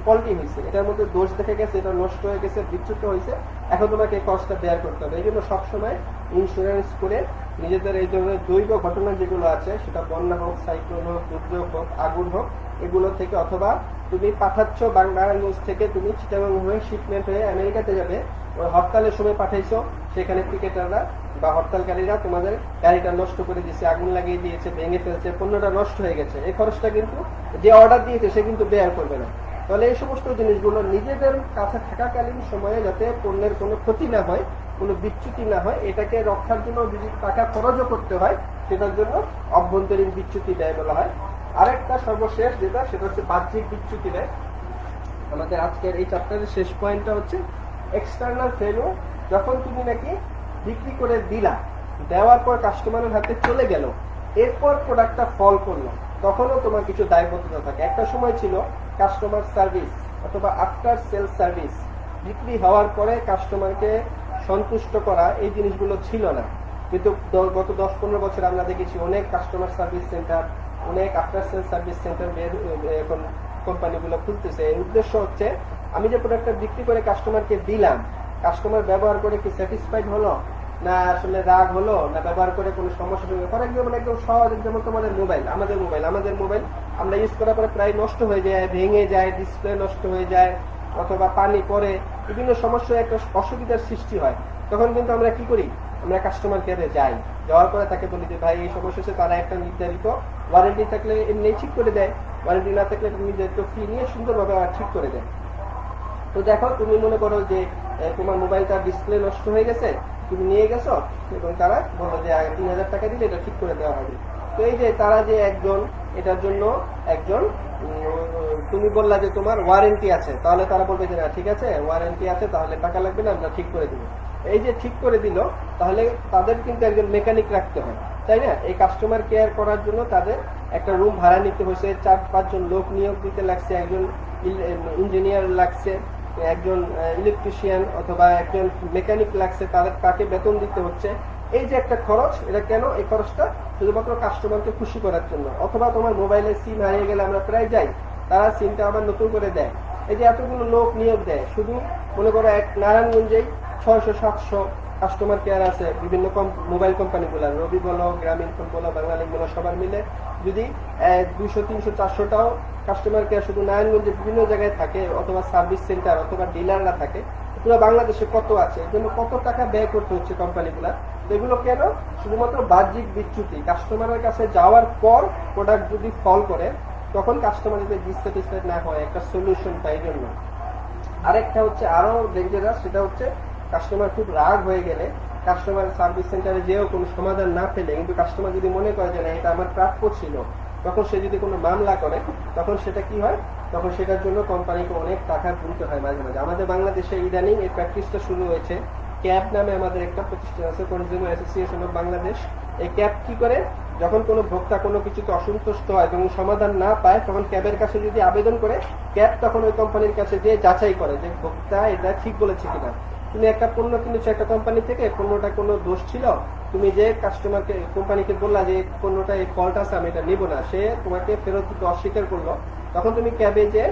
ফল্টি হয়েছে, এটার মধ্যে দোষ দেখে গেছে, এটা নষ্ট হয়ে গেছে, বিচ্যুত হয়েছে, এখন তোমাকে এই খরচটা বেয়ার করতে হবে। এই জন্য সবসময় ইন্স্যুরেন্স করে নিজেদের এই ধরনের জৈব ঘটনা যেগুলো আছে, সেটা বন্যা হোক, সাইক্লোন হোক, দুর্যোগ হোক, আগুন হোক, এগুলো থেকে, অথবা তুমি পাঠাচ্ছ বাংলাদেশ থেকে, তুমি চিটাগাং হয়ে শিপমেন্ট হয়ে আমেরিকাতে যাবে, ওই হরতালের সময় পাঠাইছো, সেখানে ক্রিকেটাররা বা হরতালকারীরা তোমাদের গাড়িটা নষ্ট করে দিয়েছে, আগুন লাগিয়ে দিয়েছে, ভেঙে ফেলছে, পণ্যটা নষ্ট হয়ে গেছে, এই খরচটা কিন্তু যে অর্ডার দিয়েছে সে কিন্তু বেয়ার করবে না। তাহলে এই সমস্ত জিনিসগুলো নিজেদের কাছে থাকাকালীন সময়ে যাতে পণ্যের কোনো ক্ষতি না হয়, কোনো বিচ্যুতি না হয়, এটাকে রক্ষার জন্য যদি টাকা খরচও করতে হয়, সেটার জন্য অভ্যন্তরীণ বিচ্যুতি ব্যয় বলা হয়। আরেকটা সর্বশেষ যেটা, সেটা হচ্ছে বাহ্যিক বিচ্যুতি ব্যয়। আমাদের আজকের এই চ্যাপ্টারের শেষ পয়েন্টটা হচ্ছে এক্সটার্নাল ফেলিওর। যখন তুমি নাকি বিক্রি করে দিলা, দেওয়ার পর কাস্টমারের হাতে চলে গেল, এরপর প্রোডাক্টটা ফল করলো, তখনও তোমার কিছু দায়বদ্ধতা থাকে। একটা সময় ছিল কাস্টমার সার্ভিস অথবা আফটার সেল সার্ভিস, বিক্রি হওয়ার পরে কাস্টমারকে সন্তুষ্ট করা, এই জিনিসগুলো ছিল না। কিন্তু গত 10-15 বছর আমরা দেখেছি অনেক কাস্টমার সার্ভিস সেন্টার, অনেক আফটার সেল সার্ভিস সেন্টার এখন কোম্পানিগুলো খুলতেছে। এর উদ্দেশ্য হচ্ছে আমি যে প্রোডাক্টটা বিক্রি করে কাস্টমারকে দিলাম, কাস্টমার ব্যবহার করে কি স্যাটিসফাইড হলো, না আসলে রাগ হলো, না ব্যবহার করে কোনো সমস্যা হলো। ফর এক্সাম্পল একদম সহজ এক্সাম্পল, তোমাদের মোবাইল, আমাদের মোবাইল আমরা ইউজ করার পরে প্রায় নষ্ট হয়ে যায়, ভেঙে যায়, ডিসপ্লে নষ্ট হয়ে যায়, অথবা পানি পড়ে, বিভিন্ন সমস্যায় একটা অসুবিধার সৃষ্টি হয়। তখন কিন্তু আমরা কি করি, আমরা কাস্টমার কেয়ারে যাই, যাওয়ার পরে তাকে বলি যে ভাই এই সমস্যা হচ্ছে। তারা একটা নির্ধারিত ওয়ারেন্টি থাকলে এমনি ঠিক করে দেয়, ওয়ারেন্টি না থাকলে নির্ধারিত ফি নিয়ে সুন্দরভাবে আবার ঠিক করে দেয়। তো দেখো তুমি মনে করো যে তোমার মোবাইলটা ডিসপ্লে নষ্ট হয়ে গেছে, তুমি নিয়ে গেছো এবং তারা বললো যে 3000 টাকা দিলে এটা ঠিক করে দেওয়া হবে। তো এই যে তারা যে একজন এটার জন্য একজন, তুমি বললা যে তোমার ওয়ারেন্টি আছে, তাহলে তারা বলবে যে না ঠিক আছে ওয়ারেন্টি আছে, তাহলে টাকা লাগবে না, আমরা ঠিক করে দিব। এই যে ঠিক করে দিল, তাহলে তাদের কিন্তু একজন মেকানিক রাখতে হয়, তাই না? এই কাস্টমার কেয়ার করার জন্য তাদের একটা রুম ভাড়া নিতে হয়েছে, 4-5 জন লোক নিয়োগ দিতে লাগছে, একজন ইঞ্জিনিয়ার লাগছে, একজন ইলেকট্রিশিয়ান অথবা একজন মেকানিক লাগছে, তাদের কাকে বেতন দিতে হচ্ছে। এই যে একটা খরচ, এটা কেন? এই খরচটা শুধুমাত্র কাস্টমারকে খুশি করার জন্য। অথবা তোমার মোবাইলের সিম হারিয়ে গেলে আমরা প্রায় যাই, তারা সিমটা আবার নতুন করে দেয়। এই যে এতগুলো লোক নিয়োগ দেয়, শুধু মনে করো এক নারায়ণগঞ্জেই 600-700 কাস্টমার কেয়ার আছে বিভিন্ন মোবাইল কোম্পানিগুলো, রবি বলো, গ্রামীণ ফোন বলো, বাংলালিংক বলো, সবার মিলে যদি 200-300-400টাও কাস্টমার কেয়ার শুধু নারায়ণগঞ্জে বিভিন্ন জায়গায় থাকে, অথবা সার্ভিস সেন্টার অথবা ডিলাররা থাকে, পুরো বাংলাদেশে কত আছে, এর জন্য কত টাকা ব্যয় করতে হচ্ছে কোম্পানিগুলা। এগুলো কেন? শুধুমাত্র বাহ্যিক বিচ্যুতি, কাস্টমারের কাছে যাওয়ার পর প্রোডাক্ট যদি ফল করে তখন কাস্টমার যদি ডিসস্যাটিসফাইড না হয়, একটা সলিউশন পাই জন্য। আরেকটা হচ্ছে আরো ডেঞ্জারাস, সেটা হচ্ছে কাস্টমার খুব রাগ হয়ে গেলে, কাস্টমার সার্ভিস সেন্টারে যেও কোনো সমাধান না পেলে, কিন্তু কাস্টমার যদি মনে করে যে না এটা আমার প্রাপ্য ছিল, তখন সে যদি কোনো মামলা করে, তখন সেটা কি হয়, তখন সেটার জন্য কোম্পানিকে অনেক টাকা গুনতে হয় মাঝে মাঝে। আমাদের বাংলাদেশে ইদানিং এই প্র্যাকটিসটা শুরু হয়েছে। ক্যাব নামে আমাদের একটা প্রতিষ্ঠান আছে, কনজিউমার অ্যাসোসিয়েশন অফ বাংলাদেশ। এই ক্যাব কি করে, যখন কোনো ভোক্তা কোনো কিছুতে অসন্তুষ্ট হয় এবং সমাধান না পায়, তখন ক্যাবের কাছে যদি আবেদন করে, ক্যাব তখন ওই কোম্পানির কাছে দিয়ে যাচাই করে যে ভোক্তা এটা ঠিক বলেছে কিনা। তুমি একটা পণ্য কিনেছো একটা কোম্পানি থেকে, পণ্যটা কোনো দোষ ছিল, তুমি যে কাস্টমারকে কোম্পানিকে বললা যে পণ্যটা এই ফল্ট আছে আমি এটা নিব না, সে তোমাকে ফেরত দিতে অস্বীকার করলো, তখন তুমি ক্যাবে যে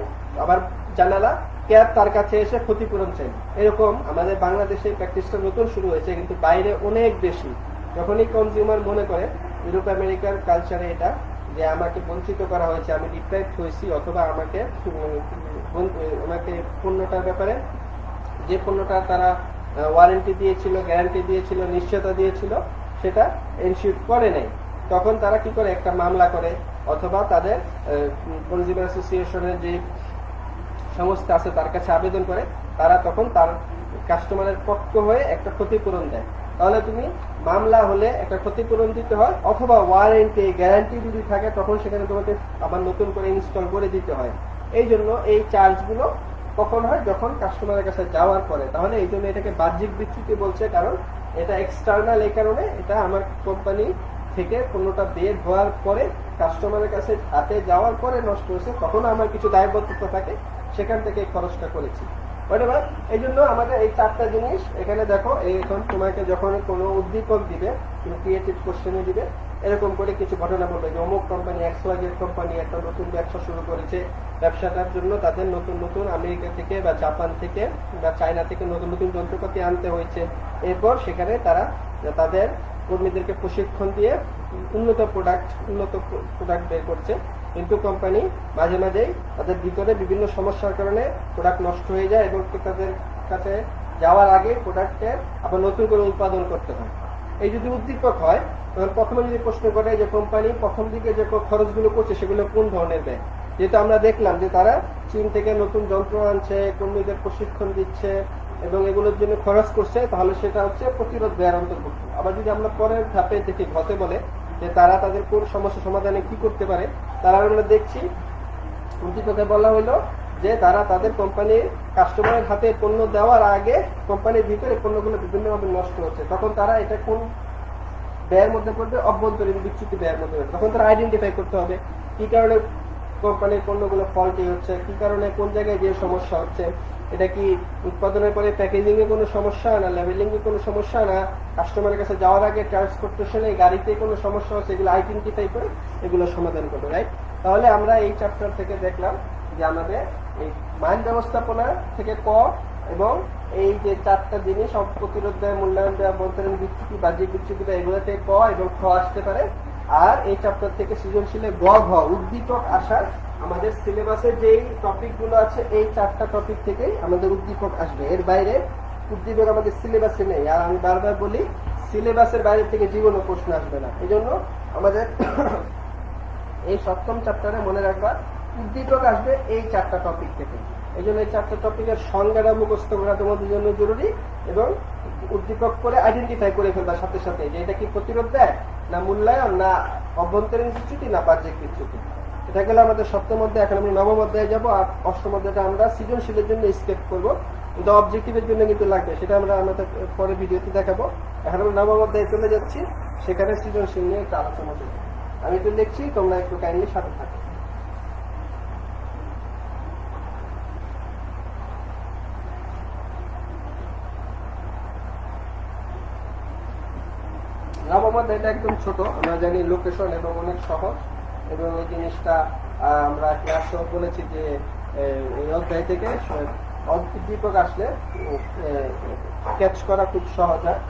আবার জানালা, ক্যাব তার কাছে এসে ক্ষতিপূরণ চাই। এরকম আমাদের বাংলাদেশে প্র্যাকটিসটা নতুন শুরু হয়েছে, কিন্তু বাইরে অনেক বেশি। যখনই কনজিউমার মনে করে ইউরোপ আমেরিকার কালচারে এটা, যে আমাকে বঞ্চিত করা হয়েছে, আমি ডিপ্রাইভড হয়েছি, অথবা আমাকে পণ্যটার ব্যাপারে, যে পণ্যটা তারা ওয়ারেন্টি দিয়েছিল, গ্যারান্টি দিয়েছিল, নিশ্চয়তা দিয়েছিল, সেটা এনশিওর করে নাই, তখন তারা কি করে, একটা মামলা করে, অথবা তাদের কনজিউমার অ্যাসোসিয়েশনের যে সংস্থা আছে তার কাছে আবেদন করে, তারা তখন তার কাস্টমারের পক্ষ হয়ে একটা ক্ষতিপূরণ দেয়। তাহলে তুমি মামলা হলে একটা ক্ষতিপূরণ দিতে হয়, অথবা ওয়ারেন্টি গ্যারান্টি যদি থাকে তখন সেখানে তোমাকে আবার নতুন করে ইনস্টল করে দিতে হয়। এই জন্য এই চার্জগুলো কখন হয়, যখন কাস্টমারের কাছে যাওয়ার পরে। তাহলে এই জন্য এটাকে বাহ্যিক বিচ্যুতি বলছে, কারণ এটা এক্সটার্নাল, এই কারণে এটা আমার কোম্পানি থেকে পণ্যটা বের হওয়ার পরে কাস্টমারের কাছে হাতে যাওয়ার পরে নষ্ট হয়েছে, তখন আমার কিছু দায়বদ্ধতা থাকে, সেখান থেকে খরচটা করেছি। এই জন্য আমাদের এই চারটা জিনিস এখানে দেখো। এখন তোমাকে যখন কোনো উদ্দীপক দিবে, তুমি ক্রিয়েটিভ কোশ্চেনে দিবে, এরকম করে কিছু ঘটনা বলবে যে অমুক কোম্পানি, এক্সওয়াইজেড কোম্পানি একটা নতুন ব্যবসা শুরু করেছে, ব্যবসাটার জন্য তাদের নতুন নতুন আমেরিকা থেকে বা জাপান থেকে বা চায়না থেকে নতুন নতুন যন্ত্রপাতি আনতে হয়েছে। এরপর সেখানে তারা তাদের কর্মীদেরকে প্রশিক্ষণ দিয়ে উন্নত প্রোডাক্ট বের করছে, কিন্তু কোম্পানি মাঝে মাঝেই তাদের ভিতরে বিভিন্ন সমস্যার কারণে প্রোডাক্ট নষ্ট হয়ে যায় এবং তাদের কাছে যাওয়ার আগে প্রোডাক্টের আবার নতুন করে উৎপাদন করতে হয়। এই যদি উদ্দীপক হয়, তখন প্রথমে যদি প্রশ্ন করে যে কোম্পানি প্রথম দিকে যে খরচগুলো করছে সেগুলো কোন ধরনের ব্যয়। যেহেতু আমরা দেখলাম যে তারা চীন থেকে নতুন যন্ত্র আনছে, কর্মীদের প্রশিক্ষণ দিচ্ছে এবং এগুলোর জন্য খরচ করছে, তাহলে সেটা হচ্ছে প্রতিরোধ ব্যয়ের অন্তর্ভুক্ত। আবার যদি আমরা পরের ধাপে দেখি, ঘতে বলে যে তারা তাদের কোন সমস্যা সমাধানে কি করতে পারে, তারা আমরা দেখছি উদ্দীপকে বলা হইলো যে তারা তাদের কোম্পানির কাস্টমারের হাতে পণ্য দেওয়ার আগে কোম্পানির ভিতরে পণ্যগুলো বিভিন্নভাবে নষ্ট হচ্ছে, তখন তারা এটা কোন ব্যয়ের মধ্যে পড়বে, অভ্যন্তরীণ বিচ্যুতি ব্যয়ের মধ্যে পড়বে। তখন তারা আইডেন্টিফাই করতে হবে কি কারণে কোম্পানির পণ্যগুলো ফল্টি হচ্ছে, কি কারণে কোন জায়গায় যে সমস্যা হচ্ছে, এটা কি উৎপাদনের পরে প্যাকেজিং এ কোনো সমস্যা, না লেভেলিং এ কোনো সমস্যা, না কাস্টমারের কাছে যাওয়ার আগে ট্রান্সপোর্টেশনে গাড়িতে কোনো সমস্যা হচ্ছে, এগুলো আইডেন্টিফাই করে এগুলো সমাধান করবে, রাইট। তাহলে আমরা এই চ্যাপ্টার থেকে দেখলাম যে আমাদের এই মান ব্যবস্থাপনা থেকে ক এবং এই যে চারটা জিনিস, প্রতিরোধ দেয়, মূল্যায়ন দেওয়া, অভ্যন্তরীণ বিচ্যুতি, বাহ্যিক বিচ্যুতি, এগুলো থেকে ক এবং খ আসতে পারে। আর এই চ্যাপ্টার থেকে সৃজনশীলে গ ঘ উদ্দীপক আসার, আমাদের সিলেবাসে যেই টপিক গুলো আছে এই চারটা টপিক থেকেই আমাদের উদ্দীপক আসবে। এর বাইরে উদ্দীপক আমাদের সিলেবাসে নেই। আর আমি বারবার বলি, সিলেবাসের বাইরে থেকে জীবনও প্রশ্ন আসবে না। এই জন্য আমাদের এই সপ্তম চ্যাপ্টারে মনে রাখবা উদ্দীপক আসবে এই চারটা টপিক থেকে। এই জন্য এই চারটা টপিকের সংজ্ঞাটা মুখস্থ করা তোমাদের জন্য জরুরি, এবং উদ্দীপক করে আইডেন্টিফাই করে ফেলবা সাথে সাথে যে এটা কি প্রতিরোধ দেয়, না মূল্যায়ন, না অভ্যন্তরীণ বিচ্যুতি, না বাহ্যিক বিচ্যুতি। এটা গেলে আমাদের সপ্তম অধ্যায়। এখন আমরা নবম অধ্যায়ে যাবো, আর অষ্টম অধ্যায়টা আমরা সৃজনশীলের জন্য স্কেপ করবো, কিন্তু অবজেক্টিভের জন্য কিন্তু লাগবে, সেটা আমরা আমাদের পরে ভিডিওতে দেখাবো। এখন আমরা নবম অধ্যায়ে চলে যাচ্ছি, সেখানে সৃজনশীল নিয়ে একটা আলোচনা করবো। আমি তো লিখছি, তোমরা একটু কাইন্ডলি সাথে থাকো। নবম অধ্যায়টা একদম ছোট, আমরা জানি লোকেশন এবং অনেক সহজ, এবং এই জিনিসটা আমরা ক্লাসেও বলেছি যে এই অধ্যায় থেকে উদ্দীপক আসলে ক্যাচ করা খুব সহজ হয়।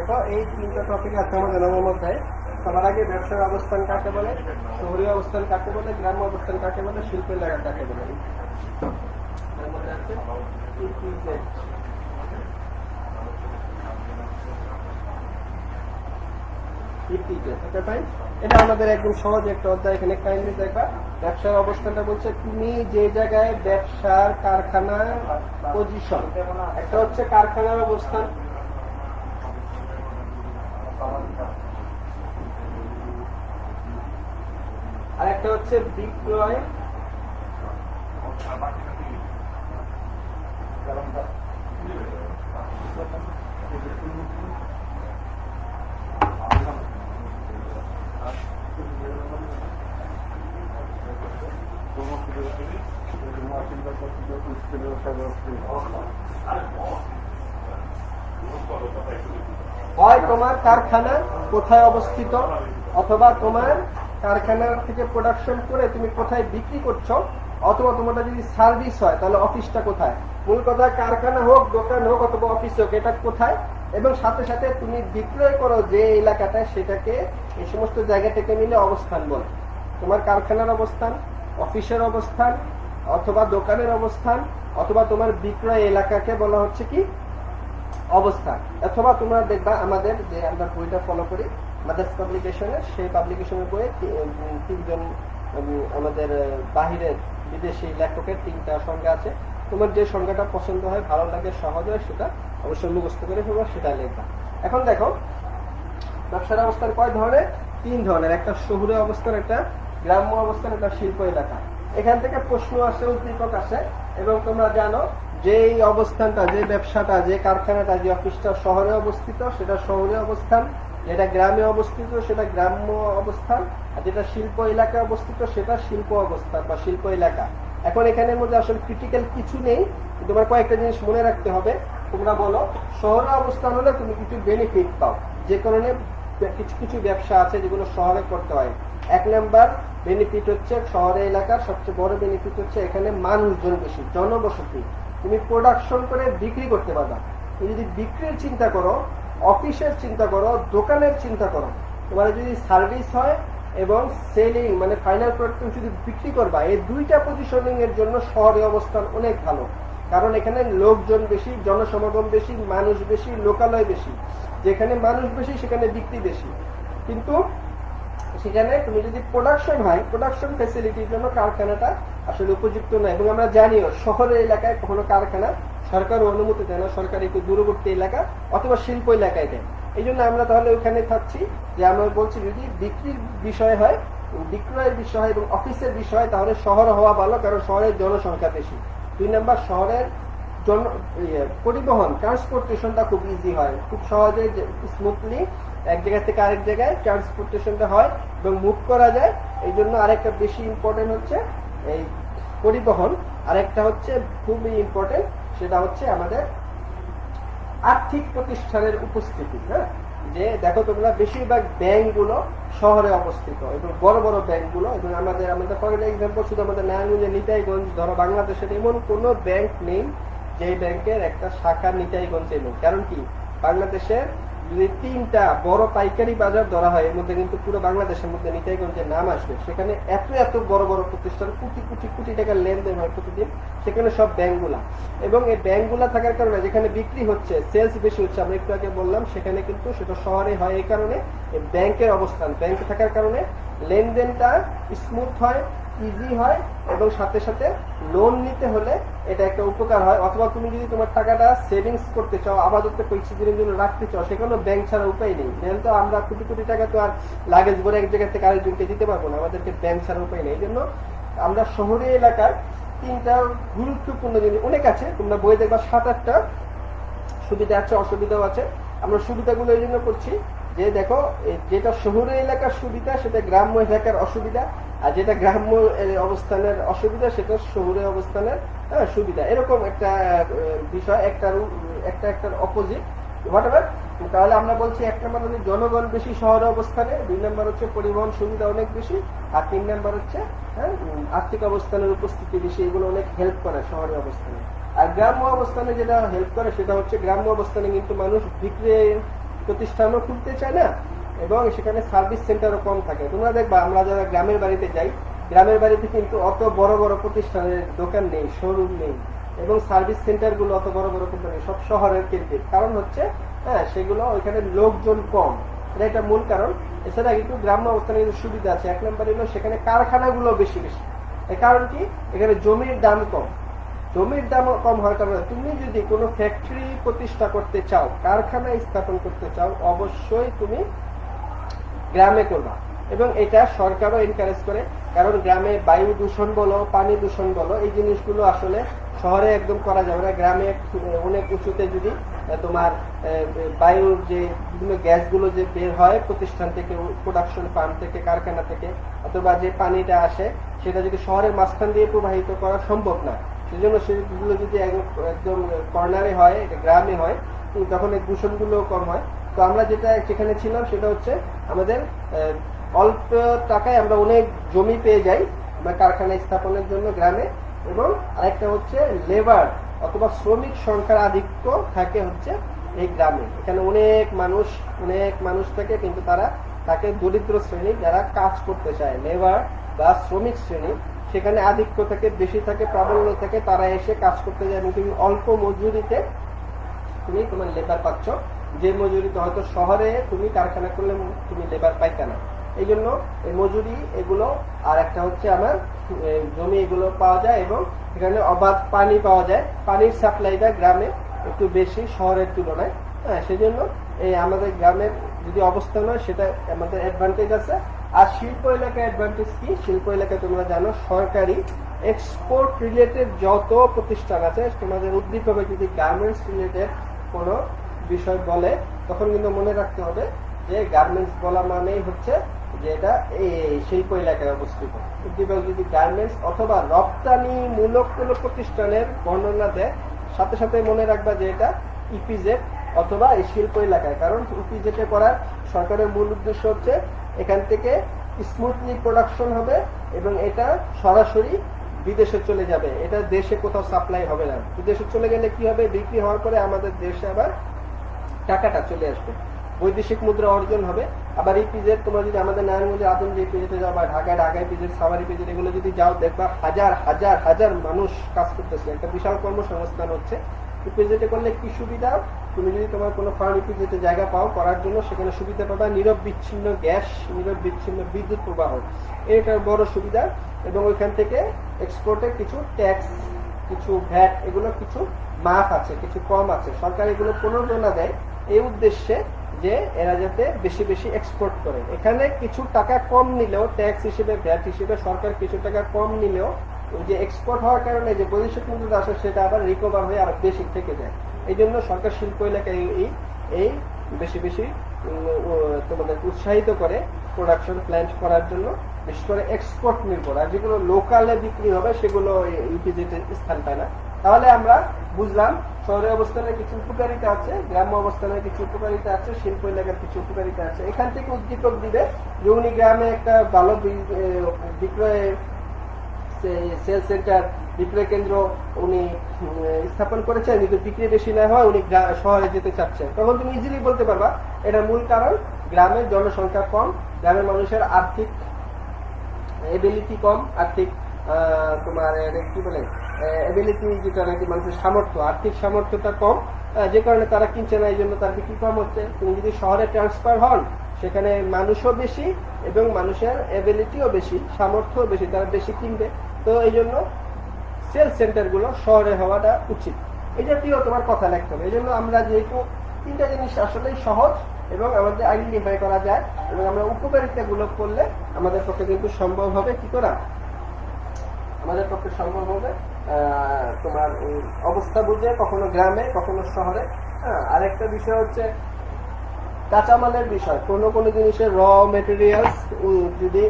দেখো এই তিনটা টপিক আছে আমাদের নবম অধ্যায়। সবার আগে ব্যবসার অবস্থান কাকে বলে, শহরী অবস্থান কাকে বলে, গ্রাম্য অবস্থান কাকে বলে, শিল্প এলাকা কাকে বলে। এর মধ্যে আছে EPZ। ওকে ফাইন, এটা আমাদের একদম সহজ একটা অধ্যায়। এখানে কাইন্ডলি দেখবা ব্যবসার অবস্থানটা বলছে তুমি যে জায়গায় ব্যবসার কারখানা পজিশন, একটা হচ্ছে কারখানার অবস্থান, আর একটা হচ্ছে বিক্রয়, হয় তোমার কারখানা কোথায় অবস্থিত, অথবা তোমার কারখানা থেকে প্রোডাকশন করে তুমি কোথায় বিক্রি করছো, অথবা তোমাদের যদি সার্ভিস হয় তাহলে অফিসটা কোথায়। মূল কথা কারখানা হোক, দোকান হোক, অথবা অফিস হোক, এটা কোথায়, এবং সাথে সাথে তুমি বিক্রয় করো যে এলাকাটায়, সেটাকে এই সমস্ত জায়গা থেকে মিলে অবস্থান বলে। তোমার কারখানার অবস্থান, অফিসের অবস্থান, অথবা দোকানের অবস্থান, অথবা তোমার বিক্রয় এলাকাকে বলা হচ্ছে কি অবস্থান। অথবা তোমরা দেখবা আমাদের যে আমরা বইটা ফলো করি মাদার্স পাবলিকেশনের, সেই পাবলিকেশনের বইয়ে তিনজন আমাদের বাহিরের বিদেশি লেখকের তিনটা সংজ্ঞা আছে। তোমার যে সংজ্ঞাটা পছন্দ হয়, ভালো লাগে, সহজ হয়, সেটা অবশ্যই মুখস্থ করে ফেলবা, সেটা লিখবা। এখন দেখো ব্যবসার অবস্থান কয় ধরনের, তিন ধরনের, একটা শহুরে অবস্থান, একটা গ্রাম্য অবস্থান, একটা শিল্প এলাকা। এখান থেকে প্রশ্ন আসে, উদ্দীপক আসে, এবং তোমরা জানো যে এই অবস্থানটা, যে ব্যবসাটা, যে কারখানাটা, যে অফিসটা শহরে অবস্থিত সেটা শহরে অবস্থান, যেটা গ্রামে অবস্থিত সেটা গ্রাম্য অবস্থান, আর যেটা শিল্প এলাকায় অবস্থিত সেটা শিল্প অবস্থান বা শিল্প এলাকা। এখন এখানের মধ্যে আসলে ক্রিটিক্যাল কিছু নেই, তোমার কয়েকটা জিনিস মনে রাখতে হবে। তোমরা বলো শহরে অবস্থান হলে তুমি কিছু বেনিফিট পাও, যে কারণে কিছু কিছু ব্যবসা আছে যেগুলো শহরে করতে হয়। এক নাম্বার বেনিফিট হচ্ছে শহরে এলাকার সবচেয়ে বড় বেনিফিট হচ্ছে এখানে মানুষজন বেশি, জনবসতি, তুমি প্রোডাকশন করে বিক্রি করতে পারবা। তুমি যদি বিক্রির চিন্তা করো, অফিসের চিন্তা করো, দোকানের চিন্তা করো, তোমার যদি সার্ভিস হয় এবং সেলিং মানে ফাইনাল প্রোডাক্ট যদি বিক্রি করবা, এই দুইটা পজিশনিং এর জন্য শহরে অবস্থান অনেক ভালো। কারণ এখানে লোকজন বেশি, জনসমাগম বেশি, মানুষ বেশি, লোকালয় বেশি। যেখানে মানুষ বেশি সেখানে বিক্রি বেশি। কিন্তু সেখানে তুমি যদি প্রোডাকশন হয়, প্রোডাকশন ফ্যাসিলিটির জন্য কারখানাটা আসলে উপযুক্ত নয়। এবং আমরা জানিও শহরের এলাকায় কখনো কারখানা সরকার অনুমতি দেয় না, সরকার একটু দূরবর্তী এলাকা অথবা শিল্প এলাকায় দেয়। এই জন্য আমরা তাহলে ওখানে থাকছি যে আমরা বলছি যদি বিক্রির বিষয় হয়, বিক্রয়ের বিষয় এবং অফিসের বিষয়, তাহলে শহর হওয়া ভালো, কারণ শহরের জনসংখ্যা বেশি। দুই নাম্বার শহরের পরিবহন, ট্রান্সপোর্টেশনটা খুব ইজি হয়, খুব সহজে স্মুথলি এক জায়গা থেকে আরেক জায়গায় ট্রান্সপোর্টেশনটা হয় এবং মুভ করা যায়। এই জন্য আরেকটা বেশি ইম্পর্টেন্ট হচ্ছে এই পরিবহন। আরেকটা হচ্ছে খুবই ইম্পর্টেন্ট, সেটা হচ্ছে আমাদের আর্থিক প্রতিষ্ঠানের উপস্থিতি। হ্যাঁ, যে দেখো তোমরা বেশিরভাগ ব্যাংকগুলো শহরে অবস্থিত এবং বড় বড় ব্যাংকগুলো, এবং আমাদের ফর এক্সাম্পল শুধু আমাদের নারায়ণগঞ্জে নিতাইগঞ্জ ধরো, বাংলাদেশের এমন কোনো ব্যাংক নেই যে ব্যাংকের একটা শাখা নিতাইগঞ্জে নেই। কারণ কি, বাংলাদেশের যদি তিনটা বড় পাইকারি বাজার ধরা হয়, এর মধ্যে কিন্তু পুরো বাংলাদেশের মধ্যে নিতাইগঞ্জের নাম আসবে। সেখানে এত এত বড় বড় প্রতিষ্ঠান, কোটি কোটি কোটি টাকার লেনদেন হয় প্রতিদিন, সেখানে সব ব্যাংকগুলা। এবং এই ব্যাংকগুলা থাকার কারণে যেখানে বিক্রি হচ্ছে, সেলস বেশি হচ্ছে, আমরা একটু আগে বললাম, সেখানে কিন্তু সেটা শহরে হয়। এই কারণে ব্যাংকের অবস্থান, ব্যাংকে থাকার কারণে লেনদেনটা স্মুথ হয়, ইজি হয়, এবং সাথে সাথে লোন নিতে হলে এটা একটা উপকার হয়। অথবা তুমি যদি তোমার টাকাটা সেভিংস করতে চাও, আপাতত কিছু দিনের জন্য রাখতে চাও, সেখানেও ব্যাংক ছাড়া উপায় নেই। যেহেতু তো আমরা কোটি কোটি টাকা তো আর লাগেজ ভরে এক জায়গা থেকে আরেকজনকে দিতে পারবো না, আমাদেরকে ব্যাংক ছাড়া উপায় নেই। এই জন্য আমরা শহরে এলাকার তিনটা গুরুত্বপূর্ণ জিনিস অনেক আছে, তোমরা বই দেখবা 7-8টা সুবিধা আছে, অসুবিধাও আছে। আমরা সুবিধাগুলো এই জন্য করছি যে দেখো যেটা শহরে এলাকার সুবিধা সেটা গ্রাম্য এলাকার অসুবিধা, আর যেটা গ্রাম্য অবস্থানের অসুবিধা সেটা শহুরে অবস্থানের সুবিধা। এরকম একটা বিষয়, একটার অপোজিট হোয়াটএভার। তাহলে আমরা বলছি এক নম্বর হচ্ছে জনগণ বেশি শহরে অবস্থানে, দুই নম্বর হচ্ছে পরিবহন সুবিধা অনেক বেশি, আর তিন নম্বর হচ্ছে আর্থিক অবস্থানের উপস্থিতি বেশি। এগুলো অনেক হেল্প করে শহরে অবস্থানে। আর গ্রাম্য অবস্থানে যেটা হেল্প করে সেটা হচ্ছে গ্রাম্য অবস্থানে কিন্তু মানুষ বিক্রি প্রতিষ্ঠানও খুলতে চায় না, এবং সেখানে সার্ভিস সেন্টারও কম থাকে। তোমরা দেখবা আমরা যারা গ্রামের বাড়িতে যাই, গ্রামের বাড়িতে কিন্তু অত বড় বড় প্রতিষ্ঠানের দোকান নেই, শোরুম নেই, এবং সার্ভিস সেন্টারগুলো অত বড় বড় কোম্পানি সব শহরের কেন্দ্রিক। কারণ হচ্ছে সেগুলো ওইখানে লোকজন কম, এটা একটা মূল কারণ। এছাড়া কিন্তু গ্রাম্য অবস্থানে কিন্তু সুবিধা আছে। এক নম্বর হলো সেখানে কারখানাগুলো বেশি বেশি। এর কারণ কি, এখানে জমির দাম কম। জমির দাম কম হওয়ার কারণে তুমি যদি কোনো ফ্যাক্টরি প্রতিষ্ঠা করতে চাও, কারখানা স্থাপন করতে চাও, অবশ্যই তুমি গ্রামে করবা, এবং এটা সরকারও এনকারেজ করে। কারণ গ্রামে বায়ু দূষণ বলো, পানি দূষণ বলো, এই জিনিসগুলো আসলে শহরে একদম করা যাবে না। গ্রামে অনেক উঁচুতে যদি তোমার বায়ুর যে বিভিন্ন গ্যাসগুলো যে বের হয় প্রতিষ্ঠান থেকে, প্রোডাকশন ফার্ম থেকে, কারখানা থেকে, অথবা যে পানিটা আসে সেটা যদি শহরের মাঝখান দিয়ে প্রবাহিত করা সম্ভব না, সেজন্য সেগুলো যদি একদম কর্নারে হয়, গ্রামে হয়, তখন এই দূষণগুলো কম হয়। তো আমরা যেটা সেখানে ছিলাম সেটা হচ্ছে আমাদের অল্প টাকায় আমরা অনেক জমি পেয়ে যাই আমরা কারখানা স্থাপনের জন্য গ্রামে, এবং আরেকটা হচ্ছে লেবার অথবা শ্রমিক সংখ্যার আধিক্য থাকে হচ্ছে এই গ্রামে। এখানে অনেক মানুষ থাকে, কিন্তু তারা থাকে দরিদ্র শ্রেণী যারা কাজ করতে চায়, লেবার বা শ্রমিক শ্রেণী, সেখানে আধিক্য থাকে, বেশি থাকে, প্রাবল্য থাকে। তারা এসে কাজ করতে যায় এবং তুমি অল্প মজুরিতে তুমি তোমার লেবার পাচ্ছ, যে মজুরিতে হয়তো শহরে তুমি কারখানা করলে তুমি লেবার পাইতে না। এই জন্য এই মজুরি এগুলো, আর একটা হচ্ছে আমার জমি, এগুলো পাওয়া যায়, এবং এখানে অবাধ পানি পাওয়া যায়। পানির সাপ্লাইটা গ্রামে একটু বেশি শহরের তুলনায়। সেই জন্য এই আমাদের গ্রামের যদি অবস্থান হয় সেটা আমাদের অ্যাডভান্টেজ আছে। আর শিল্প এলাকায় অ্যাডভান্টেজ কি, শিল্প এলাকায় তোমরা জানো সরকারি এক্সপোর্ট রিলেটেড যত প্রতিষ্ঠান আছে, তোমাদের উদ্দীপ হবে যদি গার্মেন্টস রিলেটেড কোনো বিষয় বলে, তখন কিন্তু মনে রাখতে হবে যে গার্মেন্টস বলা মানেই হচ্ছে যে এটা এই শিল্প এলাকায় অবস্থিত। উদ্দীপক যদি গার্মেন্টস অথবা রপ্তানি মূলক কোনো প্রতিষ্ঠানের বর্ণনা দেয়, সাথে সাথে মনে রাখবা যে এটা ইপিজেড অথবা এই শিল্প এলাকায়। কারণ ইপিজেডে করার সরকারের মূল উদ্দেশ্য হচ্ছে এখান থেকে স্মুথলি প্রোডাকশন হবে এবং এটা সরাসরি বিদেশে চলে যাবে, এটা দেশে কোথাও সাপ্লাই হবে না। বিদেশে চলে গেলে কি হবে, বিক্রি হওয়ার পরে আমাদের দেশে আবার টাকাটা চলে আসবে, বৈদেশিক মুদ্রা অর্জন হবে। আবার ইপিজেড তোমরা যদি আমাদের নারায়ণগঞ্জে আদম যে ইপিজেডে যাও, বা ঢাকায় ইপিজেড, সাভার ইপিজেড, এগুলো যদি যাও দেখবা হাজার হাজার হাজার মানুষ কাজ করতেছে, একটা বিশাল কর্মসংস্থান হচ্ছে। ইপিজেডে করলে কি সুবিধা, তুমি যদি তোমার কোনো ফার্ম ইপিজেডে জায়গা পাও করার জন্য, সেখানে সুবিধা পাবা নীরব বিচ্ছিন্ন গ্যাস, নীরব বিচ্ছিন্ন বিদ্যুৎ প্রবাহ, এটা বড় সুবিধা। এবং ওইখান থেকে এক্সপোর্টে কিছু ট্যাক্স, কিছু ভ্যাট, এগুলো কিছু মাফ আছে, কিছু কম আছে। সরকার এগুলো প্রণোদনা দেয় এই উদ্দেশ্যে যে এরা যাতে বেশি বেশি এক্সপোর্ট করে। এখানে কিছু টাকা কম নিলেও, ট্যাক্স হিসেবে, ভ্যাট হিসেবে সরকার কিছু টাকা কম নিলেও, ওই যে এক্সপোর্ট হওয়ার কারণে যে বৈদেশিক মুদ্রা আসে সেটা আবার রিকভার হয়ে আরো বেশি থেকে যায়। এই জন্য সরকার শিল্প এলাকায় এই বেশি বেশি তোমাদের উৎসাহিত করে প্রোডাকশন প্ল্যান্ট করার জন্য, বিশেষ করে এক্সপোর্ট নির্ভর। আর যেগুলো লোকালে বিক্রি হবে সেগুলো ইপিজেডে স্থান পায় না। তাহলে আমরা বুঝলাম শহরের অবস্থানের কিছু উপকারিতা আছে, গ্রাম্য অবস্থানের কিছু উপকারিতা আছে, শিল্প এলাকার কিছু উপকারিতা আছে। এখান থেকে উদ্দীপক দিবে যে উনি গ্রামে একটা ভালো বিক্রয় সেল সেন্টার, বিক্রয় কেন্দ্র উনি স্থাপন করেছেন, কিন্তু বিক্রি বেশি না হয়, উনি শহরে যেতে চাচ্ছেন। তখন তুমি ইজিলি বলতে পারবা এটার মূল কারণ গ্রামের জনসংখ্যা কম, গ্রামের মানুষের আর্থিক এবিলিটি কম, আর্থিক তোমার কি বলে এবিলিটি, যেটা নাকি মানুষের সামর্থ্য, আর্থিক সামর্থ্যটা কম, যে কারণে তারা কিনছে না, এই জন্য তার বিক্রি কম হচ্ছে। তুমি যদি শহরে ট্রান্সফার হন, সেখানে মানুষও বেশি এবং মানুষের এবিলিটিও বেশি, সামর্থ্য বেশি, তারা বেশি কিনবে। তো এই জন্য সেল সেন্টারগুলো শহরে হওয়াটা উচিত। এই জাতীয় তোমার কথা লিখতে হবে। এই জন্য আমরা যেহেতু তিনটা জিনিস আসলেই সহজ এবং আমাদের আইডেন্টিফাই করা যায়, এবং আমরা উপকারিতাগুলো করলে আমাদের পক্ষে কিন্তু সম্ভব হবে কি করা, আমাদের পক্ষে সম্ভব হবে তোমার অবস্থা বুঝে, কখনো গ্রামে কখনো শহরে। আরেকটা বিষয় হচ্ছে কাঁচামালের বিষয়। কোনো জিনিসের র মেটেরিয়ালস যদি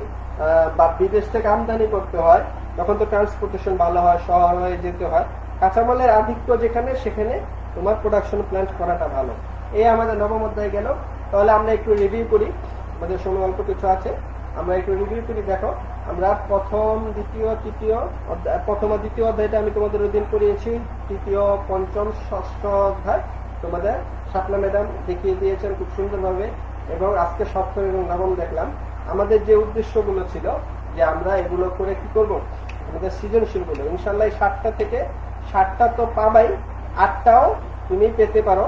বা বিদেশ থেকে আমদানি করতে হয়, তখন তো ট্রান্সপোর্টেশন ভালো হয়, শহর হয়ে যেতে হয়। কাঁচামালের আধিক্য যেখানে, সেখানে তোমার প্রোডাকশন প্ল্যান্ট করাটা ভালো। এই আমাদের নবম অধ্যায় গেল। তাহলে আমরা একটু রিভিউ করি, আমাদের সময় অল্প কিছু আছে, আমরা একটু রিভিউ করি। দেখো, আমরা প্রথম আর দ্বিতীয় অধ্যায়টা আমি তোমাদের ওই দিন করিয়েছি, তৃতীয়, পঞ্চম, ষষ্ঠ অধ্যায় তোমাদের শাপলা ম্যাডাম দেখিয়ে দিয়েছেন খুব সুন্দরভাবে, এবং আজকে সপ্তম এবং নবম দেখলাম। আমাদের যে উদ্দেশ্যগুলো ছিল যে আমরা এগুলো করে কি করব, আমাদের সৃজনশীল গুলো ইনশাল্লাহ 60টা থেকে 60টা তো পাবাই, 8টাও তুমি পেতে পারো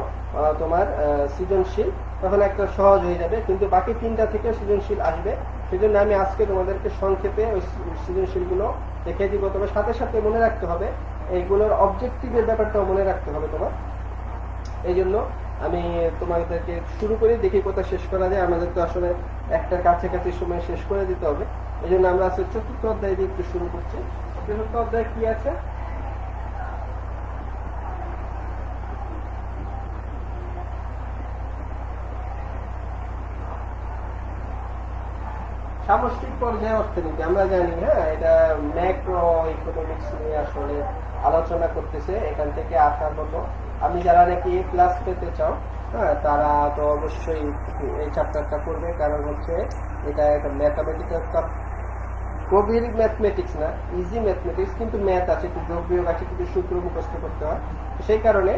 তোমার সৃজনশীল, তখন একটা সহজ হয়ে যাবে, কিন্তু বাকি 3টা থেকে সৃজনশীল আসবে। সেজন্য আমি আজকে তোমাদেরকে সংক্ষেপে ওই সৃজনশীল গুলো দেখে দিব। তবে সাথে সাথে মনে রাখতে হবে এইগুলোর অবজেক্টিভের ব্যাপারটাও মনে রাখতে হবে তোমার। এই জন্য আমি তোমাদেরকে শুরু করি, দেখি কোথায় শেষ করা যায়। আমাদের তো আসলে একটার কাছাকাছি সময় শেষ করে দিতে হবে। এই জন্য আমরা আজকে 4র্থ অধ্যায় দিয়ে একটু শুরু করছি। 4র্থ অধ্যায় কি আছে? সামষ্টিক পর্যায়ে অর্থনীতি আমরা জানি, হ্যাঁ, এটা ম্যাক্রো ইকোনমিক্স নিয়ে আসলে আলোচনা করতেছে। এখান থেকে আসার মতো আমি যারা নাকি A+ পেতে চাও, হ্যাঁ, তারা তো অবশ্যই এই চ্যাপ্টারটা করবে, কারণ হচ্ছে এটা একটা ম্যাথামেটিক্যাল, গভীর ম্যাথমেটিক্স না, ইজি ম্যাথমেটিক্স, কিন্তু ম্যাথ আছে, একটু যোগ বিয়োগ আছে, কিছু সূত্র মুখস্থ করতে হয়। সেই কারণে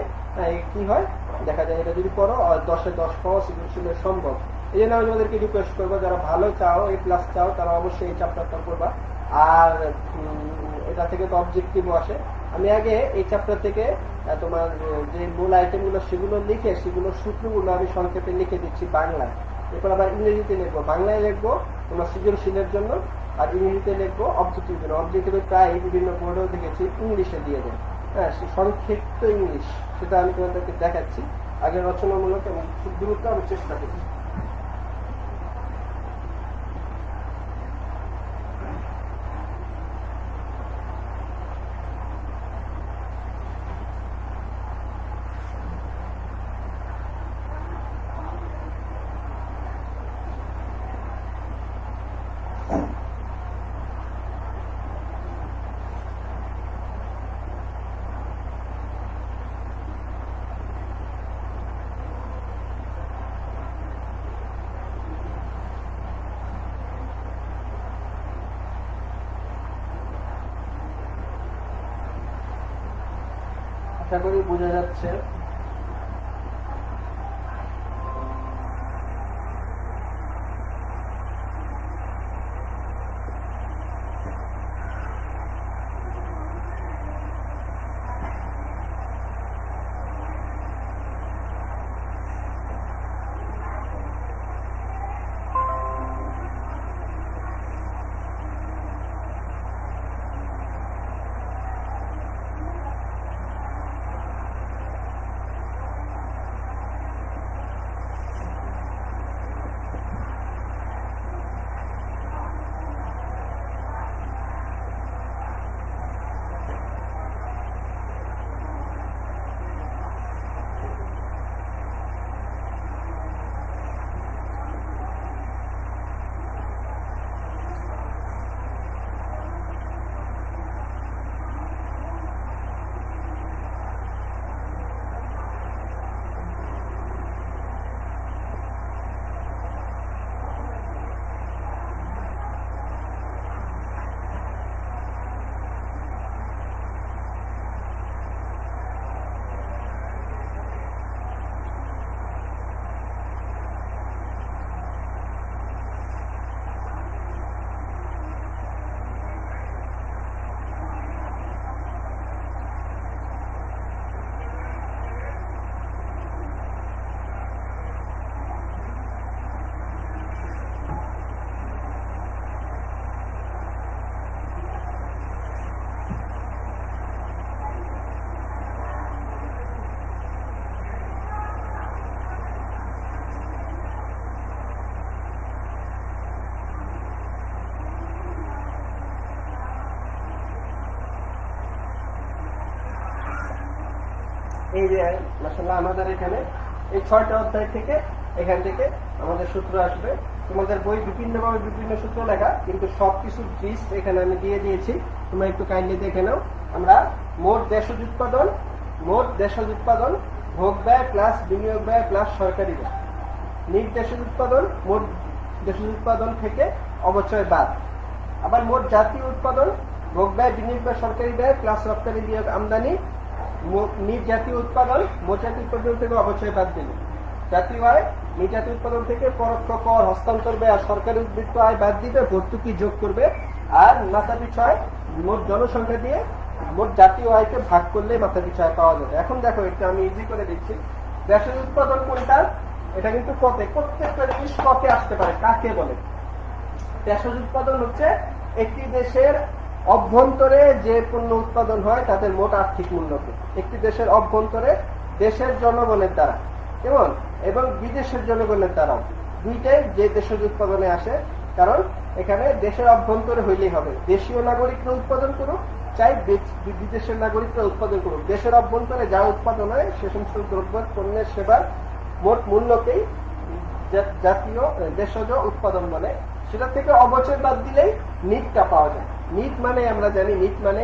কি হয় দেখা যায় এটা যদি পড়ো 10-এ 10 পাওয়া সৃজনশীলের সম্ভব। এই জন্য আমি তোমাদেরকে রিকোয়েস্ট করবো যারা ভালো চাও, A+ চাও, তারা অবশ্যই এই চ্যাপ্টারটা করবা। আর এটা থেকে তো অবজেক্টিভও আসে। আমি আগে এই চ্যাপ্টার থেকে তোমার যে মূল আইটেমগুলো সেগুলো লিখে, সেগুলো সূত্রগুলো আমি সংক্ষেপে লিখে দিচ্ছি বাংলায়, এরপর আবার ইংরেজিতে লিখবো। বাংলায় লিখবো তোমার সৃজনশীলের জন্য, আর ইংরেজিতে লিখবো অবজেক্টিভ জন্য। অবজেক্টিভে প্রায় বিভিন্ন বোর্ডেও দেখেছি ইংলিশে দিয়ে দেয়, হ্যাঁ, সংক্ষিপ্ত ইংলিশ, সেটা আমি তোমাদেরকে দেখাচ্ছি। আগে রচনামূলক এবং খুব দ্রুত আমি চেষ্টা করছি। আশা করি বোঝা যাচ্ছে। এই যে মাশাআল্লাহ আমাদের এখানে এই 6টা অধ্যায় থেকে এখান থেকে আমাদের সূত্র আসবে। তোমাদের বই বিভিন্নভাবে বিভিন্ন সূত্র লেখা, কিন্তু সবকিছু লিস্ট এখানে আমি দিয়ে দিয়েছি, তোমরা একটু কাইন্ডলি দেখে নাও। আমরা মোট দেশজ উৎপাদন, ভোগ ব্যয় প্লাস বিনিয়োগ ব্যয় প্লাস সরকারি ব্যয়, নিট দেশজ উৎপাদন, মোট দেশজ উৎপাদন থেকে অবচয় বাদ, আবার মোট জাতীয় উৎপাদন, ভোগ ব্যয় বিনিয়োগ ব্যয় সরকারি ব্যয় প্লাস রপ্তানি বিনিয়োগ আমদানি নিট জাতীয় উৎপাদন মোট জাতীয় উৎপাদন থেকে অবচয় বাদ দিলে, জাতীয় আয় নিট জাতীয় উৎপাদন থেকে পরোক্ষ কর, হস্তান্তর ব্যয় আর সরকারি উদ্বৃত্ত আয় বাদ দিবে, ভর্তুকি যোগ করবে, আর মাথাপিছু আয় মোট জনসংখ্যা দিয়ে মোট জাতীয় আয়কে ভাগ করলে মাথাপিছু আয় পাওয়া যাবে। এখন দেখো এটা আমি ইজি করে দিচ্ছি। দেশের উৎপাদন কোনটা, এটা কিন্তু কতে, প্রত্যেকটা জিনিস কতে আসতে পারে। কাকে বলে? দেশের উৎপাদন হচ্ছে একটি দেশের অভ্যন্তরে যে পণ্য উৎপাদন হয় তাদের মোট আর্থিক মূল্যকে, একটি দেশের অভ্যন্তরে দেশের জনগণের দ্বারা কেমন এবং বিদেশের জনগণের দ্বারাও, দুইটাই যে দেশের উৎপাদনে আসে। কারণ এখানে দেশের অভ্যন্তরে হইলেই হবে, দেশীয় নাগরিকরা উৎপাদন করুক চাই বিদেশের নাগরিকরা উৎপাদন করুক, দেশের অভ্যন্তরে যা উৎপাদন হয় সে সমস্ত দ্রব্য পণ্যের সেবার মোট মূল্যকেই জাতীয় দেশজ উৎপাদন বলে। সেটা থেকে অবচয় বাদ দিলেই নিটটা পাওয়া যায়। নিট মানে আমরা জানি, নিট মানে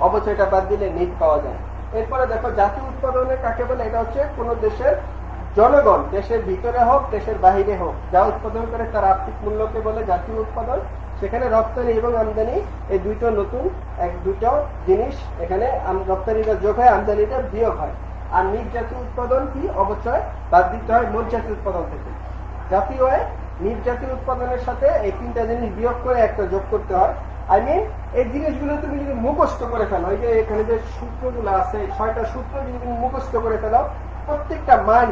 অবচয়টা বাদ দিলে নিট পাওয়া যায়। এরপরে দেখো জাতীয় উৎপাদনে কাকে বলে, এটা হচ্ছে কোন দেশের জনগণ, দেশের ভিতরে হোক দেশের বাহিরে হোক, যা উৎপাদন করে তার আর্থিক মূল্যকে বলে জাতীয় উৎপাদন। সেখানে রপ্তানি এবং আমদানি এই দুইটা নতুন দুটো জিনিস, এখানে রপ্তানিটা যোগ হয়, আমদানিটা বিয়োগ হয়। আর নিট জাতীয় উৎপাদন কি, অবচয় বাদ দিতে হয় মোট জাতীয় উৎপাদন থেকে। জাতীয় আয় নিট জাতীয় উৎপাদনের সাথে এই তিনটা জিনিস বিয়োগ করে একটা যোগ করতে হয়। এই জিনিসগুলো তুমি যদি মুখস্থ করে ফেলো, এই যে এখানে যে সূত্রগুলো আছে 6টা সূত্র যদি তুমি মুখস্থ করে ফেলো, প্রত্যেকটা মান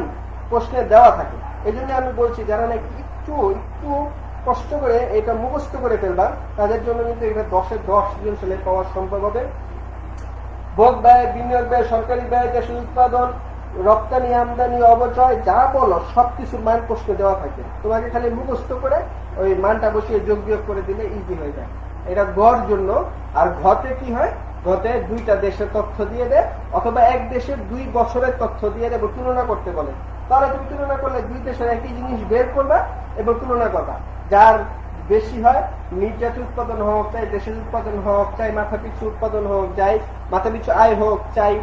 প্রশ্নে দেওয়া থাকে। এই জন্য আমি বলছি যারা নাকি একটু কষ্ট করে এটা মুখস্থ করে ফেলবা তাদের জন্য কিন্তু এটা 10-এ 10 সৃজনশীল পাওয়া সম্ভব হবে। ভোগ ব্যয়, বিনিয়োগ ব্যয়, সরকারি ব্যয়, দেশের উৎপাদন, রপ্তানি, আমদানি, অবচয়, যা বলো সবকিছুর মান প্রশ্নে দেওয়া থাকে। তোমাকে খালি মুখস্থ করে ওই মানটা বসিয়ে যোগ বিয়োগ করে দিলে ইজি হয়ে যায়। এটা গড় জন্য। আর ঘতে কি হয়, ঘতে দুইটা দেশের তথ্য দিয়ে দেয় অথবা এক দেশের 2 বছরের তথ্য দিয়ে দেবো, তুলনা করতে বলে। তাহলে তুমি তুলনা করলে দুই দেশের একই জিনিস বের করবা এবং তুলনা করবা। যার বেশি হয় নিট জাতীয় উৎপাদন হোক চাই দেশের উৎপাদন হোক চাই মাথাপিছু উৎপাদন হোক চাই মাথাপিছু আয় হোক চাই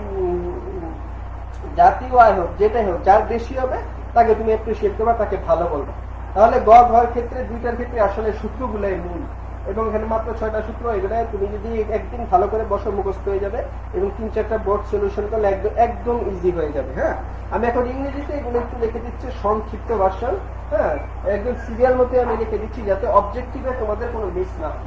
জাতীয় আয় হোক, যেটাই হোক, যার বেশি হবে তাকে তুমি অ্যাপ্রিসিয়েট করবা, তাকে ভালো বলবা। তাহলে গ ঘর ক্ষেত্রে দুইটার ক্ষেত্রে আসলে সূত্রগুলাই মূল, এবং এখানে মাত্র 6টা সূত্র। এগুলো তুমি যদি একদিন ভালো করে বসো মুখস্থ হয়ে যাবে এবং 3-4টা বোর্ড সলিউশন করলে একদম ইজি হয়ে যাবে। হ্যাঁ, আমি এখন ইংরেজিতে এগুলো একটু লিখে দিচ্ছি সংক্ষিপ্ত ভার্সন। হ্যাঁ, একদম সিরিয়াল মতে আমি লিখে দিচ্ছি যাতে অবজেক্টিভে তোমাদের কোনো মিস না হয়।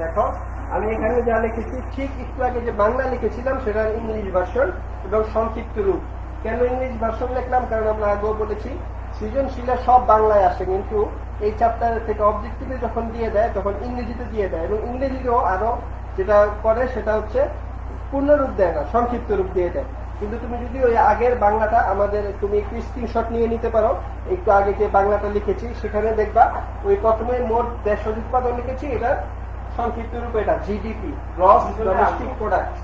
দেখো আমি এখানে যা লিখেছি ঠিক একটু আগে যে বাংলা লিখেছিলাম সেটা ইংলিশ ভার্সন এবং সংক্ষিপ্ত রূপ। কেন ইংলিশ ভার্সন লিখলাম, কারণ আমরা আগেও বলেছি সৃজনশীলে সব বাংলায় আসে, কিন্তু এই চ্যাপ্টার থেকে অবজেক্টিভে যখন দিয়ে দেয় তখন ইংরেজিতে দিয়ে দেয়, এবং ইংরেজিতেও আরো যেটা করে সেটা হচ্ছে পূর্ণ রূপ দেয় না, সংক্ষিপ্ত রূপ দিয়ে দেয়। কিন্তু তুমি যদি ওই আগের বাংলাটা আমাদের তুমি একটু স্ক্রিনশট নিয়ে নিতে পারো, একটু আগে যে বাংলাটা লিখেছি সেখানে দেখবা ওই প্রথমে মোট দেশজ উৎপাদন লিখেছি, এটা সংক্ষিপ্ত রূপে এটা জিডিপি, গ্রস ডোমেস্টিক প্রোডাক্ট,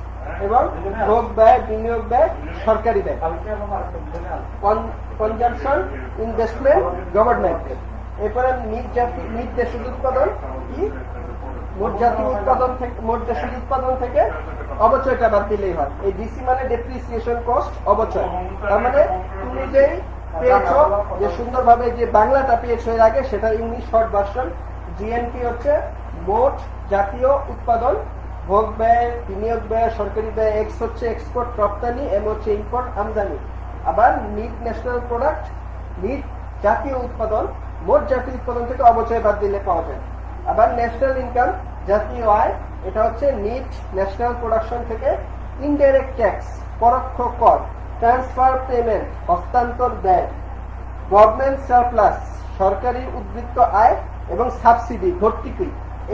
এবং ভোগ ব্যয়, বিনিয়োগ ব্যয়, সরকারি ব্যয়, কনজাম্পশন, ইনভেস্টমেন্ট, গভর্নমেন্ট। এরপরে নিট দেশজ উৎপাদন কি, মোট জাতীয় উৎপাদন থেকে, মোট দেশজ উৎপাদন থেকে অবচয়টা বাদ দিলেই হয়। এই ডিসি মানে ডেপ্রিসিয়েশন কস্ট, অবচয়। তার মানে তুমি যেই পেয়েছো, যে সুন্দরভাবে যে বাংলাটা পেয়েছো এর আগে, সেটা ইংলিশ শর্ট ভার্সন। জিএনপি হচ্ছে মোট জাতীয় উৎপাদন, ভোগ ব্যয়, বিনিয়োগ ব্যয়, সরকারি ব্যয়, এক্স হচ্ছে এক্সপোর্ট রপ্তানি, এম হচ্ছে ইম্পোর্ট আমদানি। আবার নিট ন্যাশনাল প্রোডাক্ট, নিট জাতীয় উৎপাদন, মোট জাতীয় উৎপাদন থেকে অবচয় বাদ দিলে পাওয়া যায়। আবার ন্যাশনাল ইনকাম, জাতীয় আয়, এটা হচ্ছে নিট ন্যাশনাল প্রোডাকশন থেকে ইনডাইরেক্ট ট্যাক্স পরোক্ষ কর, ট্রান্সফার পেমেন্ট হস্তান্তর ব্যয়, গভর্নমেন্ট সারপ্লাস সরকারি উদ্বৃত্ত আয় এবং সাবসিডি ভর্তুকি,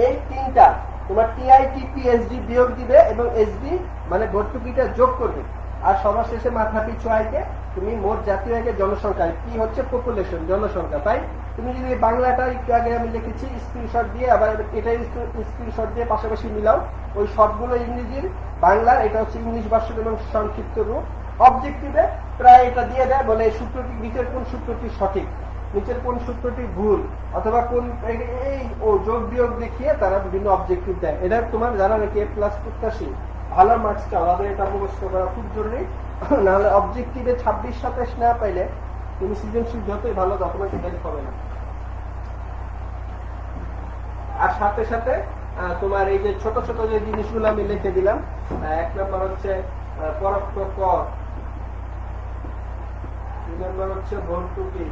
এই তিনটা তোমার টিআইটি পিএসডি বিয়োগ দিবে এবং এসডি মানে ভর্তুকিটা যোগ করবে। আর সবার শেষে মাথা পিছু আয়কে তুমি মোট জাতীয় আয়ের জনসংখ্যা কি হচ্ছে পপুলেশন জনসংখ্যা, তাই তুমি যদি বাংলাটা একটু আগে আমি লিখেছি স্ক্রিনশট দিয়ে আবার এটা স্ক্রিনশট দিয়ে পাশাপাশি মিলাও, ওই সবগুলো ইংরেজির বাংলার, এটা হচ্ছে ইংলিশ ভার্সন এবং সংক্ষিপ্ত রূপ। অবজেক্টিভে প্রায় এটা দিয়ে দেয়, বলে সূত্রটি নিচের কোন সূত্রটি সঠিক, নিচের কোন সূত্রটি ভুল, অথবা কোন এই ও যোগ বিয়োগ দেখিয়ে তারা বিভিন্ন অবজেক্টিভ দেয়। এটা তোমার যারা নাকি A+ প্রত্যাশী ভালো মার্কস চাও তাদের এটা মুখস্থ করা খুব জরুরি, নাহলে অবজেক্টিভে 26-27 না পাইলে তুমি সৃজনশীল যতই ভালো ডকুমেন্ট হেল্প হবে না। আর সাথে সাথে তোমার এই যে ছোট ছোট যে জিনিসগুলো আমি লিখে দিলাম, 1 নম্বর হচ্ছে পরোক্ষ কর, 2 নম্বর হচ্ছে ভর্তুকি,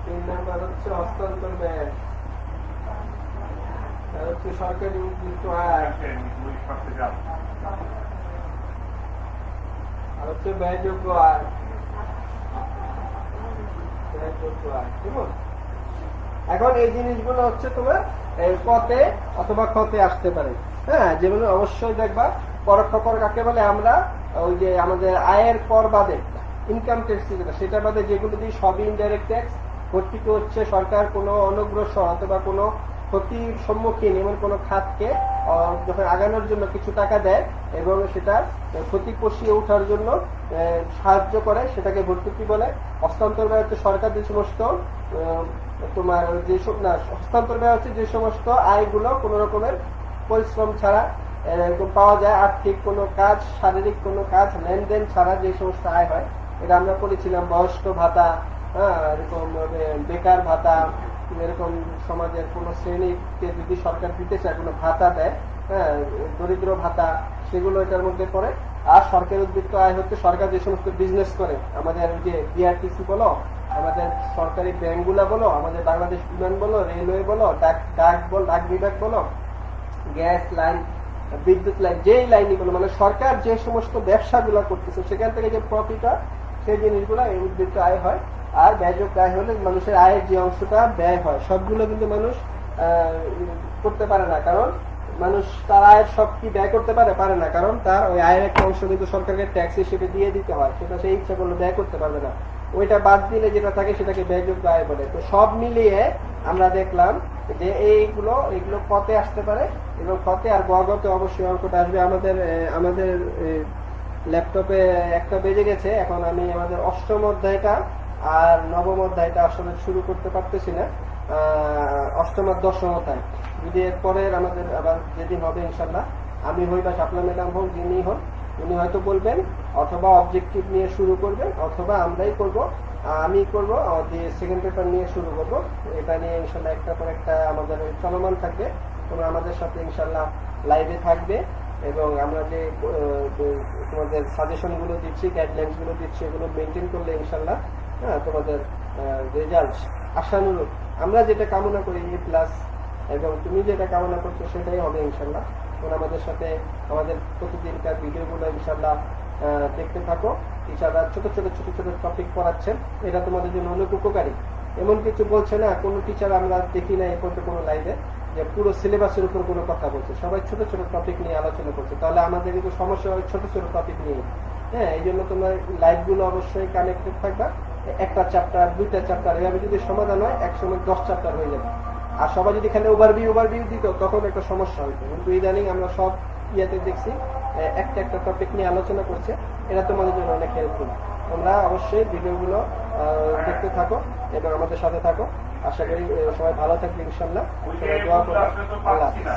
3 নম্বর হচ্ছে হস্তান্তর ব্যয়, আর হচ্ছে সরকারি উদ্বৃত্ত আয়, আর হচ্ছে ব্যয়যোগ্য আয়, এখন এই জিনিসগুলো হচ্ছে তোমার কতে অথবা ক্ষতে আসতে পারে। হ্যাঁ, যেগুলো অবশ্যই দেখবা পরোক্ষ কর কাকে বলে, আমরা ওই যে আমাদের আয়ের কর বাদে ইনকাম ট্যাক্স সেটা বাদে যেগুলো দিই সবই ইনডাইরেক্ট ট্যাক্স। ভর্তুকি হচ্ছে সরকার কোনো অনগ্রসর অথবা কোনো ক্ষতির সম্মুখীন এমন কোনো খাতকে যখন আগানোর জন্য কিছু টাকা দেয় এবং সেটা ক্ষতি পুষিয়ে ওঠার জন্য সাহায্য করে, সেটাকে ভর্তুকি বলে। হস্তান্তর ব্যয় হচ্ছে সরকার যে সমস্ত তোমার যেসব না হস্তান্তর ব্যয় হচ্ছে যে সমস্ত আয়গুলো কোনো রকমের পরিশ্রম ছাড়া এরকম পাওয়া যায়, আর্থিক কোনো কাজ শারীরিক কোনো কাজ লেনদেন ছাড়া যে সমস্ত আয় হয়, এটা আমরা বলেছিলাম বয়স্ক ভাতা, এরকম বেকার ভাতা, এরকম সমাজের কোন শ্রেণীকে যদি সরকার দিতে চায় কোনো ভাতা দেয়, হ্যাঁ দরিদ্র ভাতা, সেগুলো এটার মধ্যে পড়ে। আর সরকারি উদ্বৃত্ত আয় হচ্ছে সরকার যে সমস্ত বিজনেস করে, আমাদের যে বিআরটিসি বলো, আমাদের সরকারি ব্যাংকগুলা বলো, আমাদের বাংলাদেশ বিমান বলো, রেলওয়ে বলো, ডাক বিভাগ বলো, গ্যাস লাইন, বিদ্যুৎ লাইন, যেই লাইনই বলো, মানে সরকার যে সমস্ত ব্যবসাগুলো করতেছে সেখান থেকে যে প্রফিট হয় সেই জিনিসগুলো এই উদ্বৃত্ত আয় হয়। আর ব্যয়যোগ্য আয় হলে মানুষের আয়ের যে অংশটা ব্যয় হয় সবগুলো কিন্তু মানুষ করতে পারে না, কারণ মানুষ তার আয়ের সব কি ব্যয় করতে পারে না, কারণ তার ওই আয়ের একটা অংশ কিন্তু সরকারকে ট্যাক্স হিসেবে দিয়ে দিতে হয়, সেটা সেই ইচ্ছা করলে ব্যয় করতে পারবে না। ওইটা বাদ দিলে যেটা থাকে সেটাকে ব্যয়যোগ্য আয় বলে। তো সব মিলিয়ে আমরা দেখলাম যে এইগুলো কতে আসতে পারে এবং কতে আর গতে অবশ্যই অঙ্কটা আসবে। আমাদের ল্যাপটপে একটা বেজে গেছে, এখন আমি আমাদের অষ্টম অধ্যায়টা আর নবম অধ্যায়টা আসলে শুরু করতে পারতেছি না। অষ্টম আর দশম অধ্যায় যদি এরপরের আমাদের আবার যেদিন হবে ইনশাল্লাহ, আমি হই বা শাপলা ম্যাডাম হোক, যিনি হোক উনি হয়তো বলবেন, অথবা অবজেক্টিভ নিয়ে শুরু করবেন, অথবা আমরাই করব, আমি করব, দিয়ে সেকেন্ড পেপার নিয়ে শুরু করব। এটা নিয়ে ইনশাল্লাহ একটা পর একটা আমাদের চলমান থাকবে। তোমরা আমাদের সাথে ইনশাল্লাহ লাইভে থাকবে এবং আমরা যে তোমাদের সাজেশন গুলো দিচ্ছি, গাইডলাইন্স গুলো দিচ্ছি, এগুলো মেনটেন করলে ইনশাল্লাহ তোমাদের রেজাল্ট আশানুরূপ আমরা যেটা কামনা করি A+ এবং তুমি যেটা কামনা করছো সেটাই হবে ইনশাল্লাহ। তোমরা আমাদের সাথে আমাদের প্রতিদিনকার ভিডিওগুলো ইনশাল্লাহ দেখতে থাকো। টিচাররা ছোট ছোট টপিক পড়াচ্ছেন, এটা তোমাদের জন্য অনেক উপকারী। এমন কিছু বলছে না, কোনো টিচার আমরা দেখি না এখন কোনো লাইভে যে পুরো সিলেবাসের উপর কোনো কথা বলছে, সবাই ছোট ছোট টপিক নিয়ে আলোচনা করছে, তাহলে আমাদের কিন্তু সমস্যা হয় ছোট ছোট টপিক নিয়ে। হ্যাঁ, এই জন্য তোমরা লাইভগুলো অবশ্যই কানেক্টেড থাকবা। একটা চ্যাপ্টার, দুইটা চ্যাপ্টার, এভাবে যদি সমাধান হয় একসময় 10 চ্যাপ্টার হয়ে যাবে। আর সবাই যদি খালি ওভারভিউ দিত তখন একটা সমস্যা হইতো, কিন্তু ইদানিং আমরা সব ইয়াতে দেখছি একটা টপিক নিয়ে আলোচনা করছে, এটা তোমাদের জন্য অনেক হেল্পফুল। তোমরা অবশ্যই ভিডিওগুলো দেখতে থাকো এবং আমাদের সাথে থাকো। আশা করি সবাই ভালো থাকবে ইনশাল্লাহ। সবাই দোয়া করো। আল্লাহ হাফেজ।